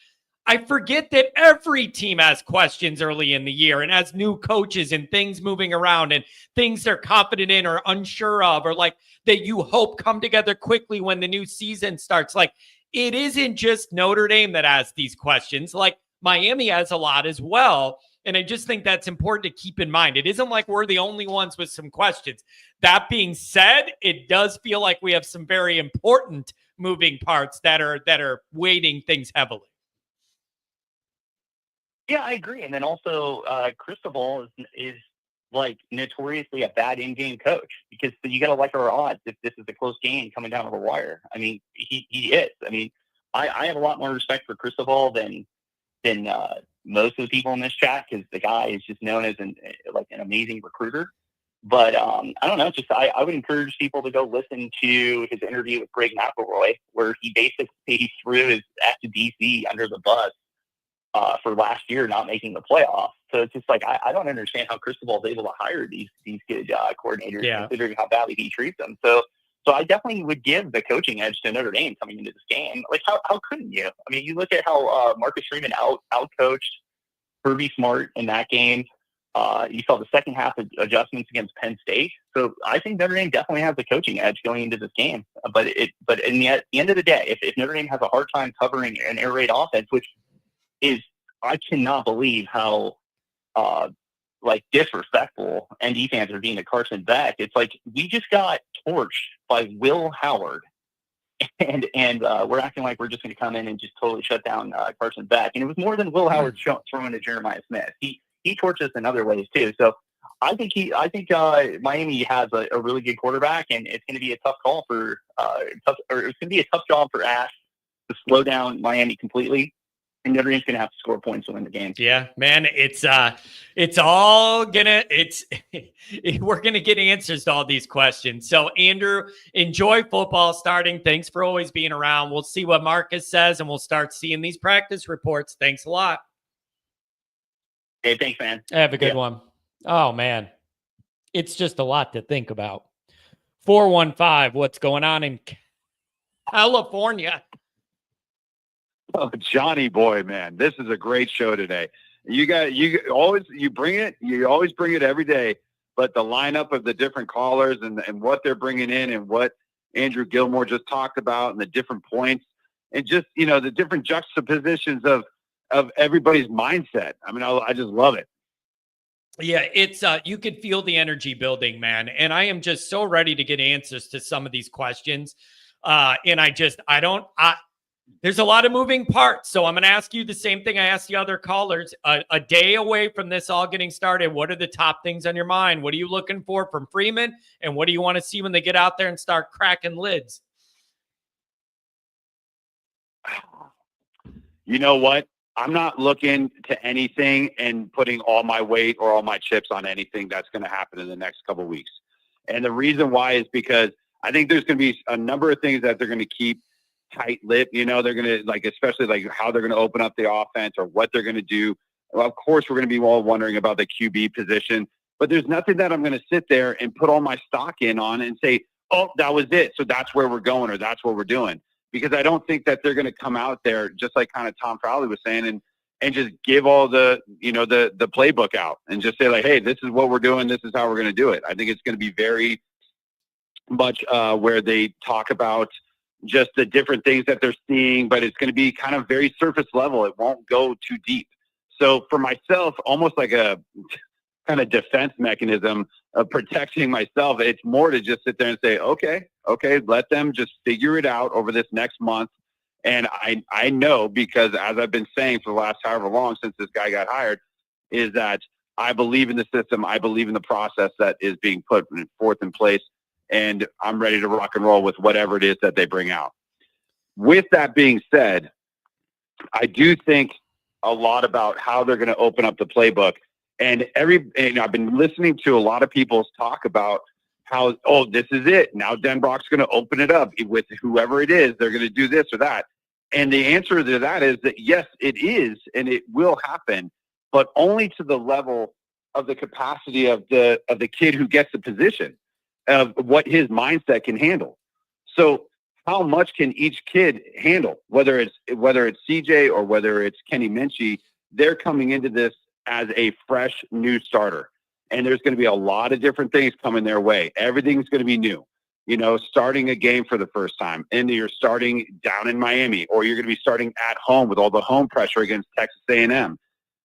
I forget that every team has questions early in the year and has new coaches and things moving around and things they're confident in or unsure of, or like that you hope come together quickly when the new season starts. Like it isn't just Notre Dame that has these questions. Like Miami has a lot as well. And I just think that's important to keep in mind. It isn't like we're the only ones with some questions. That being said, it does feel like we have some very important moving parts that are weighting things heavily. Yeah, I agree. And then also, Cristobal is like notoriously a bad in-game coach because you got to like our odds if this is a close game coming down to the wire. I mean, he is. I mean, I have a lot more respect for Cristobal than most of the people in this chat because the guy is just known as an amazing recruiter. But I don't know. Just I would encourage people to go listen to his interview with Greg McElroy, where he basically threw his ex-DC under the bus for last year not making the playoffs. So it's just like I don't understand how Cristobal is able to hire these good coordinators, considering how badly he treats them. So I definitely would give the coaching edge to Notre Dame coming into this game. Like how couldn't you? I mean, you look at how Marcus Freeman outcoached Kirby Smart in that game. You saw the second half of adjustments against Penn State. So I think Notre Dame definitely has the coaching edge going into this game. But in the end of the day, if Notre Dame has a hard time covering an air raid offense, which is I cannot believe how disrespectful ND fans are being to Carson Beck. It's like we just got torched by Will Howard, and we're acting like we're just going to come in and just totally shut down Carson Beck. And it was more than Will Howard throwing to Jeremiah Smith. He torched us in other ways too. So I think Miami has a really good quarterback, and it's going to be a tough call for it's going to be a tough job for Ash to slow down Miami completely. And Notre Dame's going to have to score points to win the game. Yeah, man, we're going to get answers to all these questions. So Andrew, enjoy football starting. Thanks for always being around. We'll see what Marcus says and we'll start seeing these practice reports. Thanks a lot. Hey, thanks, man. Have a good one. Oh man, it's just a lot to think about. 415, what's going on in California? Oh, Johnny boy, man, this is a great show today. You always bring it every day, but the lineup of the different callers and what they're bringing in and what Andrew Gilmore just talked about and the different points and just, the different juxtapositions of everybody's mindset. I mean, I just love it. Yeah, it's you could feel the energy building, man. And I am just so ready to get answers to some of these questions. There's a lot of moving parts. So I'm going to ask you the same thing I asked the other callers. A day away from this all getting started, what are the top things on your mind? What are you looking for from Freeman? And what do you want to see when they get out there and start cracking lids? You know what? I'm not looking to anything and putting all my weight or all my chips on anything that's going to happen in the next couple of weeks. And the reason why is because I think there's going to be a number of things that they're going to keep tight-lipped. They're going to especially how they're going to open up the offense or what they're going to do. Well, of course, we're going to be all wondering about the QB position, but there's nothing that I'm going to sit there and put all my stock in on and say, oh, that was it. So that's where we're going or that's what we're doing. Because I don't think that they're going to come out there just like kind of Tom Frolley was saying and just give all the playbook out and just say like, hey, this is what we're doing. This is how we're going to do it. I think it's going to be very much where they talk about just the different things that they're seeing, but it's going to be kind of very surface level. It won't go too deep. So for myself, almost like a kind of defense mechanism of protecting myself, it's more to just sit there and say, okay, let them just figure it out over this next month. And I know, because as I've been saying for the last however long since this guy got hired, is that I believe in the system. I believe in the process that is being put forth in place, and I'm ready to rock and roll with whatever it is that they bring out. With that being said, I do think a lot about how they're going to open up the playbook. And I've been listening to a lot of people talk about how, oh, this is it. Now Denbrock's going to open it up with whoever it is. They're going to do this or that. And the answer to that is that, yes, it is, and it will happen, but only to the level of the capacity of the kid who gets the position, of what his mindset can handle. So how much can each kid handle, whether it's CJ or whether it's Kenny Minchie? They're coming into this as a fresh new starter, and there's going to be a lot of different things coming their way. Everything's going to be new, starting a game for the first time, and you're starting down in Miami, or you're going to be starting at home with all the home pressure against Texas A&M.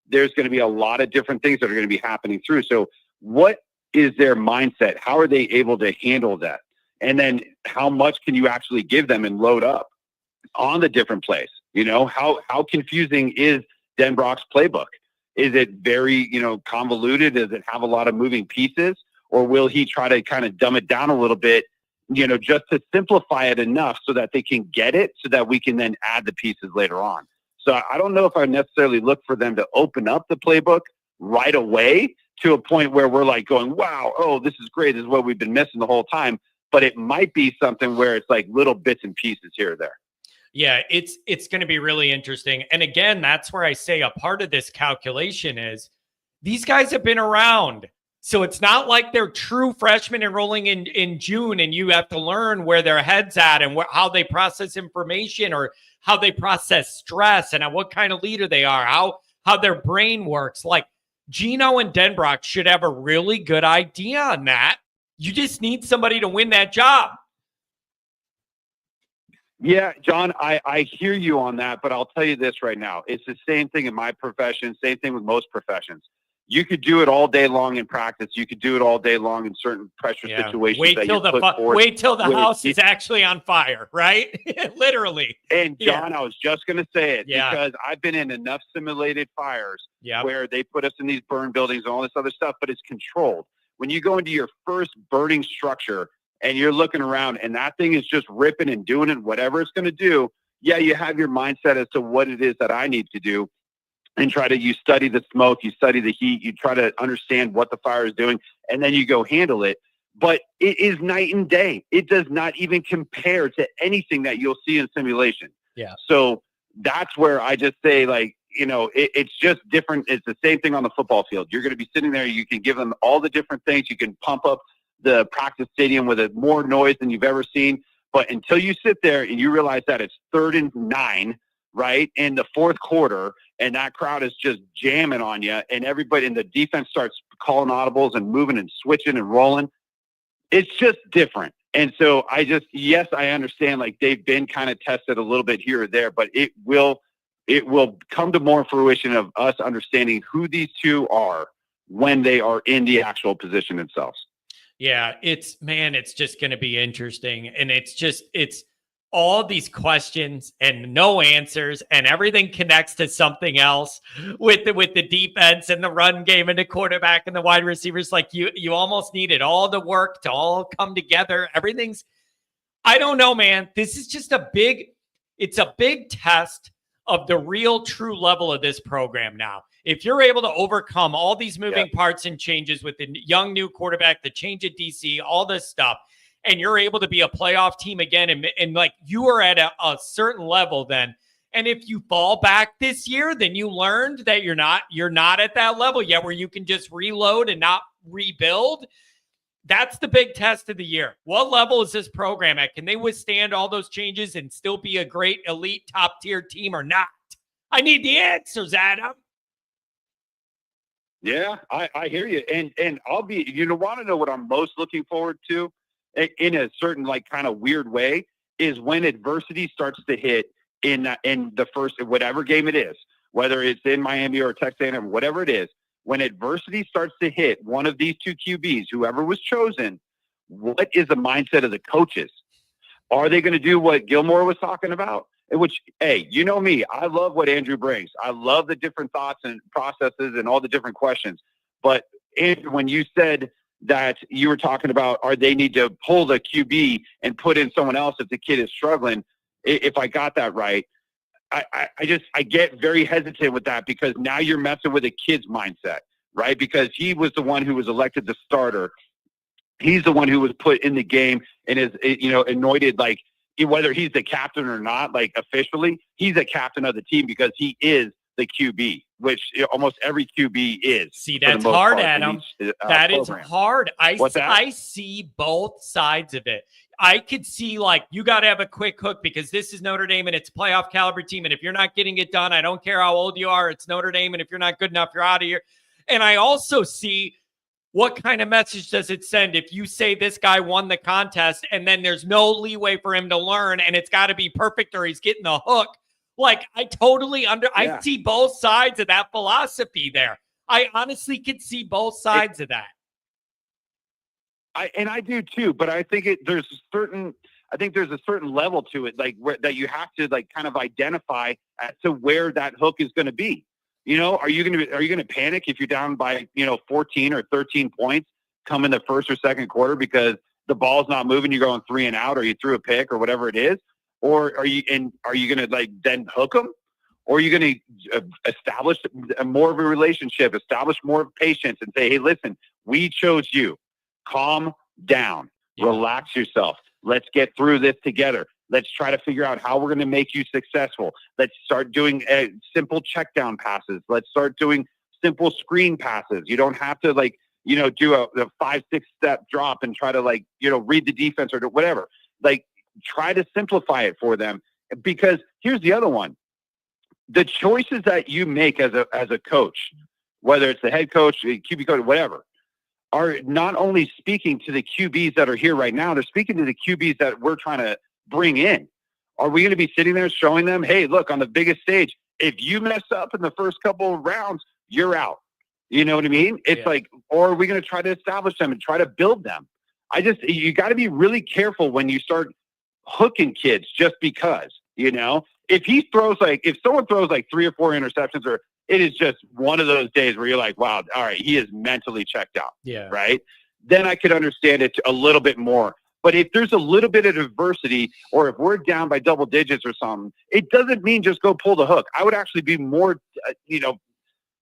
There's going to be a lot of different things that are going to be happening through. So what is their mindset? How are they able to handle that? And then how much can you actually give them and load up on the different plays? How confusing is Denbrock's playbook? Is it very, convoluted? Does it have a lot of moving pieces? Or will he try to kind of dumb it down a little bit, just to simplify it enough so that they can get it, so that we can then add the pieces later on? So I don't know if I necessarily look for them to open up the playbook right away to a point where we're like going, wow, oh, this is great. This is what we've been missing the whole time. But it might be something where it's like little bits and pieces here or there. Yeah, it's going to be really interesting. And again, that's where I say a part of this calculation is these guys have been around. So it's not like they're true freshmen enrolling in June, and you have to learn where their head's at and how they process information, or how they process stress, and what kind of leader they are, how their brain works. Like Gino and Denbrock should have a really good idea on that. You just need somebody to win that job. Yeah, John, I hear you on that, but I'll tell you this right now. It's the same thing in my profession, same thing with most professions. You could do it all day long in practice. You could do it all day long in certain pressure situations. Wait till the house is actually on fire, right? Literally. And John, I was just going to say it because I've been in enough simulated fires where they put us in these burn buildings and all this other stuff, but it's controlled. When you go into your first burning structure and you're looking around and that thing is just ripping and doing it, whatever it's going to do, you have your mindset as to what it is that I need to do. And you study the smoke, you study the heat, you try to understand what the fire is doing, and then you go handle it. But it is night and day. It does not even compare to anything that you'll see in simulation. Yeah. So that's where I just say, it's just different. It's the same thing on the football field. You're going to be sitting there. You can give them all the different things. You can pump up the practice stadium with more noise than you've ever seen. But until you sit there and you realize that it's 3rd and 9, right, in the fourth quarter, and that crowd is just jamming on you, and everybody in the defense starts calling audibles and moving and switching and rolling, it's just different. And so yes, I understand, they've been kind of tested a little bit here or there, but it will come to more fruition of us understanding who these two are when they are in the actual position themselves. Yeah, it's just going to be interesting. And it's all these questions and no answers, and everything connects to something else with the defense and the run game and the quarterback and the wide receivers. Like you almost needed all the work to all come together. I don't know, man. This is just it's a big test of the real true level of this program now. If you're able to overcome all these moving parts and changes with the young new quarterback, the change at DC, all this stuff, and you're able to be a playoff team again, and you are at a certain level then. And if you fall back this year, then you learned that you're not at that level yet where you can just reload and not rebuild. That's the big test of the year. What level is this program at? Can they withstand all those changes and still be a great elite top tier team or not? I need the answers, Adam. Yeah, I hear you. And I'll be, want to know what I'm most looking forward to in a certain kind of weird way is when adversity starts to hit in the first, whatever game it is, whether it's in Miami or Texas A&M, whatever it is, when adversity starts to hit one of these two QBs, whoever was chosen, what is the mindset of the coaches? Are they going to do what Gilmore was talking about? Which, hey, you know me, I love what Andrew brings. I love the different thoughts and processes and all the different questions. But Andrew, when you said that you were talking about, they need to pull the QB and put in someone else if the kid is struggling, if I got that right, I get very hesitant with that, because now you're messing with a kid's mindset, right? Because he was the one who was elected the starter. He's the one who was put in the game and is, anointed, like, whether he's the captain or not, like officially, he's a captain of the team because he is the QB, which almost every QB is. See, that's hard, Adam. That is hard. What's that? I see both sides of it. I could see, like, you got to have a quick hook because this is Notre Dame and it's a playoff caliber team. And if you're not getting it done, I don't care how old you are, it's Notre Dame. And if you're not good enough, you're out of here. And I also see, what kind of message does it send if you say this guy won the contest and then there's no leeway for him to learn and it's got to be perfect or he's getting the hook? Like, I totally I see both sides of that philosophy there. I honestly could see both sides of that. I do too, but I think there's a certain level to it, like that you have to, like, kind of identify as to where that hook is going to be. Are you going to panic if you're down by 14 or 13 points come in the first or second quarter because the ball's not moving, you're going 3 and out, or you threw a pick or whatever it is? Or are you going to, like, then hook them? Or are you going to establish more of a relationship, establish more patience, and say, hey, listen, we chose you. Calm down. Relax yourself. Let's get through this together. Let's try to figure out how we're going to make you successful. Let's start doing simple check down passes. Let's start doing simple screen passes. You don't have to, like, do a 5-6 step drop and try to, like, read the defense or whatever. Like, try to simplify it for them, because here's the other one. The choices that you make as a coach, whether it's the head coach, the QB coach, whatever, are not only speaking to the QBs that are here right now, they're speaking to the QBs that we're trying to bring in. Are we going to be sitting there showing them, hey, look, on the biggest stage, if you mess up in the first couple of rounds, you're out? You know what I mean? It's like, or are we going to try to establish them and try to build them? You got to be really careful when you start hooking kids just because, if someone throws like 3 or 4 interceptions, or it is just one of those days where you're like, wow, all right, he is mentally checked out. Yeah. Right. Then I could understand it a little bit more. But if there's a little bit of adversity, or if we're down by double digits or something, it doesn't mean just go pull the hook. I would actually be more,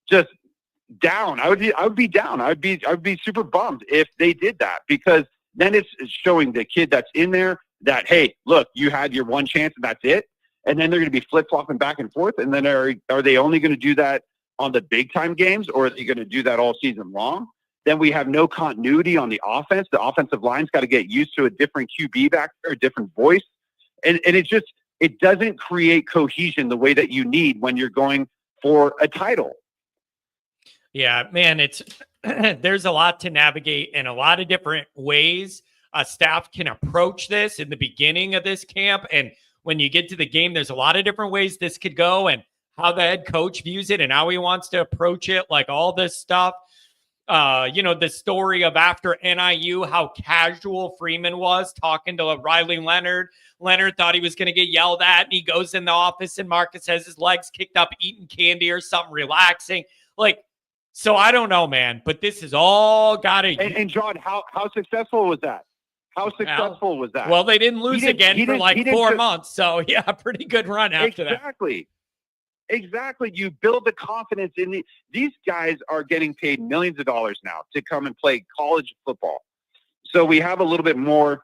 just down. I would be down. I would be super bummed if they did that, because then it's showing the kid that's in there that, hey, look, you had your one chance and that's it. And then they're going to be flip-flopping back and forth. And then are they only going to do that on the big-time games, or are they going to do that all season long? Then we have no continuity on the offense. The offensive line's got to get used to a different QB back there, a different voice. And it doesn't create cohesion the way that you need when you're going for a title. Yeah, man, there's a lot to navigate and a lot of different ways a staff can approach this in the beginning of this camp. And when you get to the game, there's a lot of different ways this could go, and how the head coach views it and how he wants to approach it, like all this stuff. The story of after NIU, how casual Freeman was talking to Riley Leonard. Leonard thought he was going to get yelled at, and he goes in the office and Marcus has his legs kicked up, eating candy or something, relaxing. Like, so I don't know, man, but this is all got to. And John, how successful was that? How successful was that? Well, they didn't lose again for like 4 months. So yeah, pretty good run after that. Exactly. You build the confidence in these guys are getting paid millions of dollars now to come and play college football. So we have a little bit more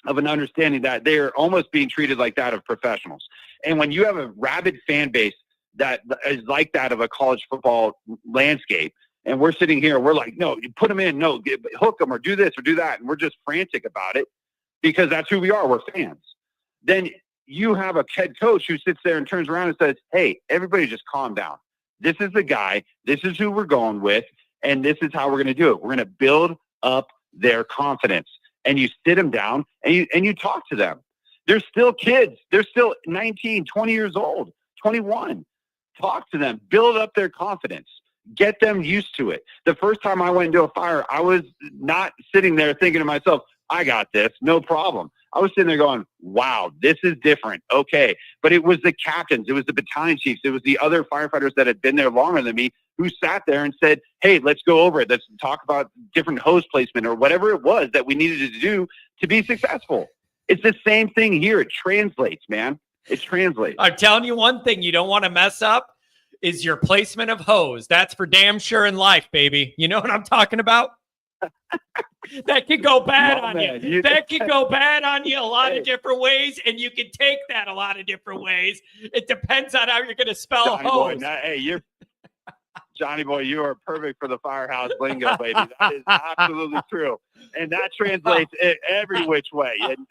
of an understanding that they're almost being treated like that of professionals. And when you have a rabid fan base that is like that of a college football landscape, and we're sitting here, we're like, no, you put them in, no, hook them or do this or do that. And we're just frantic about it because that's who we are. We're fans. Then you have a head coach who sits there and turns around and says, hey, everybody just calm down. This is the guy. This is who we're going with. And this is how we're going to do it. We're going to build up their confidence. And you sit them down and you talk to them. They're still kids. They're still 19, 20 years old, 21. Talk to them, build up their confidence, get them used to it. The first time I went into a fire, I was not sitting there thinking to myself, I got this, no problem. I was sitting there going, wow, this is different. Okay. But it was the captains, it was the battalion chiefs, it was the other firefighters that had been there longer than me who sat there and said, hey, let's go over it. Let's talk about different hose placement or whatever it was that we needed to do to be successful. It's the same thing here. It translates, man. It translates. I'm telling you one thing you don't want to mess up is your placement of hose. That's for damn sure in life, baby. You know what I'm talking about? That could go bad on you. That could go bad on you a lot of different ways, and you can take that a lot of different ways. It depends on how you're going to spell hose. Johnny boy, you are perfect for the firehouse lingo, baby. That is absolutely true. And that translates every which way. And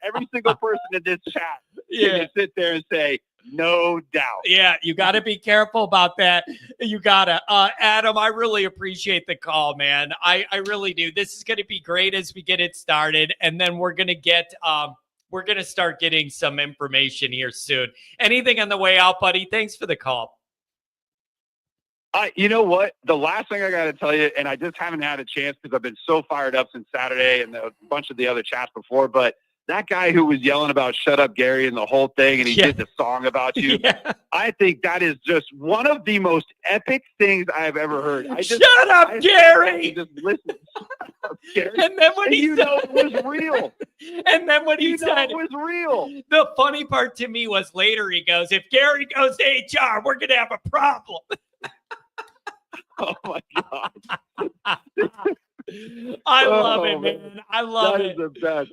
every single person in this chat can sit there and say, no doubt. Yeah, you got to be careful about that. You got to. Adam, I really appreciate the call, man. I really do. This is going to be great as we get it started. And then we're going to start getting some information here soon. Anything on the way out, buddy? Thanks for the call. You know what? The last thing I got to tell you, and I just haven't had a chance because I've been so fired up since Saturday and a bunch of the other chats before, but that guy who was yelling about "Shut Up, Gary" and the whole thing, and he did the song about you. Yeah. I think that is just one of the most epic things I've ever heard. Shut up, Gary! Just listen. Shut up, Gary. And then when he said, it was real. And then when he said it was real. The funny part to me was later he goes, "If Gary goes to HR, we're gonna have a problem." Oh my God. I love it, man. I love it. That is the best.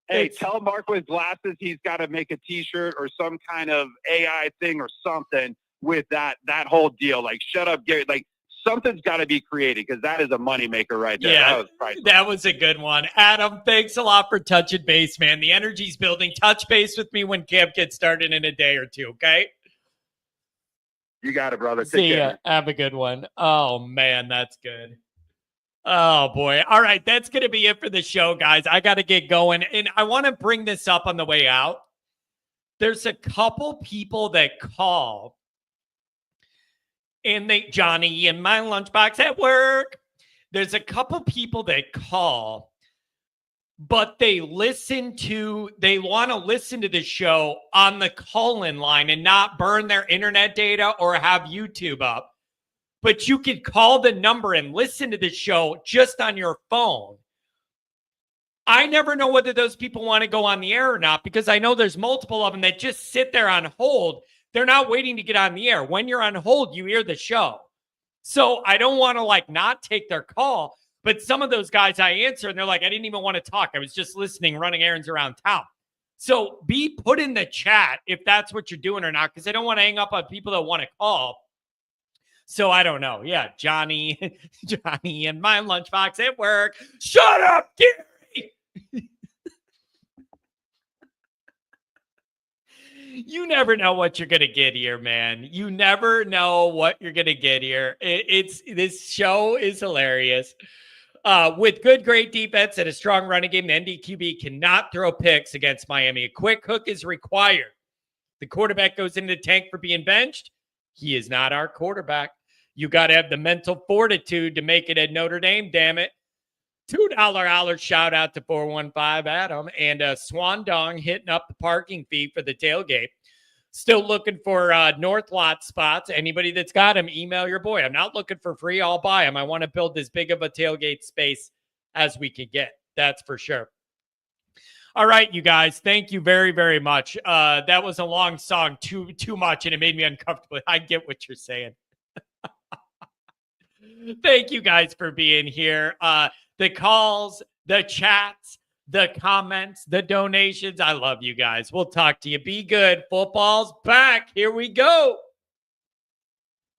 Hey, tell Mark with glasses he's got to make a T-shirt or some kind of AI thing or something with that whole deal. Like, shut up, Gary. Like, something's got to be created because that is a moneymaker right there. Yeah, that was a good one. Adam, thanks a lot for touching base, man. The energy's building. Touch base with me when camp gets started in a day or two, okay? You got it, brother. See ya. Have a good one. Oh, man, that's good. Oh, boy. All right, that's going to be it for the show, guys. I got to get going, and I want to bring this up on the way out. There's a couple people that call, and Johnny, in my lunchbox at work. There's a couple people that call, but they want to listen to the show on the call-in line and not burn their internet data or have YouTube up. But you could call the number and listen to the show just on your phone. I never know whether those people want to go on the air or not because I know there's multiple of them that just sit there on hold. They're not waiting to get on the air. When you're on hold, you hear the show. So I don't want to not take their call. But some of those guys I answer and they're like, I didn't even want to talk. I was just listening, running errands around town. So be put in the chat if that's what you're doing or not, because I don't want to hang up on people that want to call. So I don't know. Yeah, Johnny in my lunchbox at work. Shut up, Gary. You never know what you're going to get here, man. You never know what you're going to get here. This show is hilarious. With good, great defense and a strong running game, the NDQB cannot throw picks against Miami. A quick hook is required. The quarterback goes into the tank for being benched. He is not our quarterback. You got to have the mental fortitude to make it at Notre Dame, damn it. $2 holler shout out to 415 Adam and Swan Dong hitting up the parking fee for the tailgate. Still looking for North lot spots. Anybody that's got them, email your boy. I'm not looking for free. I'll buy them. I want to build as big of a tailgate space as we can get. That's for sure. All right, you guys. Thank you very, very much. That was a long song, too much, and it made me uncomfortable. I get what you're saying. Thank you guys for being here. The calls, the chats, the comments, the donations. I love you guys. We'll talk to you. Be good. Football's back. Here we go.